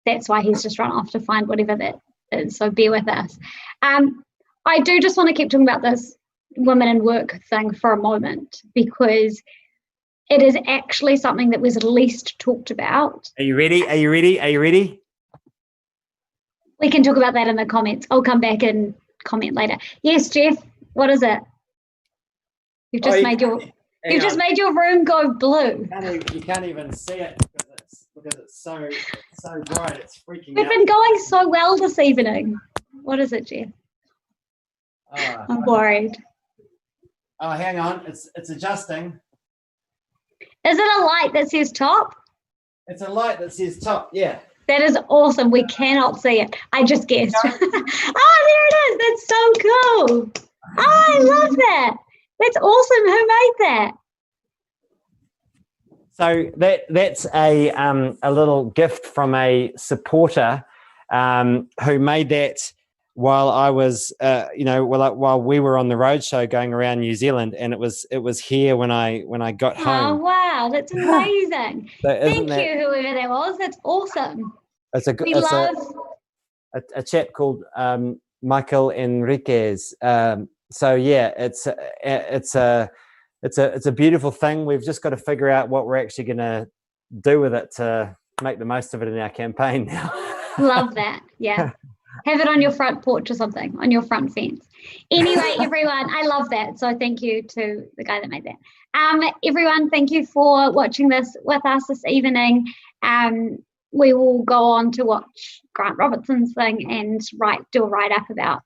that's why he's just run off to find whatever that is. So bear with us. I do just want to keep talking about this women in work thing for a moment, because it is actually something that was least talked about. Are you ready? We can talk about that in the comments. I'll come back and comment later. Yes, Geoff, what is it? You've just made your room go blue. You can't even see it because it's so bright. It's freaking out. We've been going so well this evening. What is it, Geoff? I'm worried. Oh, hang on. It's adjusting. Is it a light that says top? It's a light that says top, yeah. That is awesome. We cannot see it. I just guessed. Oh, there it is. That's so cool. Oh, I love that. That's awesome. Who made that? So that's a little gift from a supporter who made that while I was, while we were on the roadshow going around New Zealand, and it was here when I got home. Oh wow, that's amazing! Thank you, whoever that was. That's awesome. It's a chap called Michael Enriquez. So yeah, it's a beautiful thing. We've just got to figure out what we're actually going to do with it to make the most of it in our campaign now. Love that. Yeah. Have it on your front porch or something, on your front fence. Anyway, everyone, I love that. So thank you to the guy that made that. Everyone, thank you for watching this with us this evening. We will go on to watch Grant Robertson's thing and do a write-up about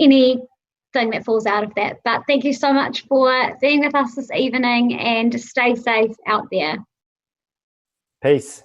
anything that falls out of that. But thank you so much for being with us this evening, and stay safe out there. Peace.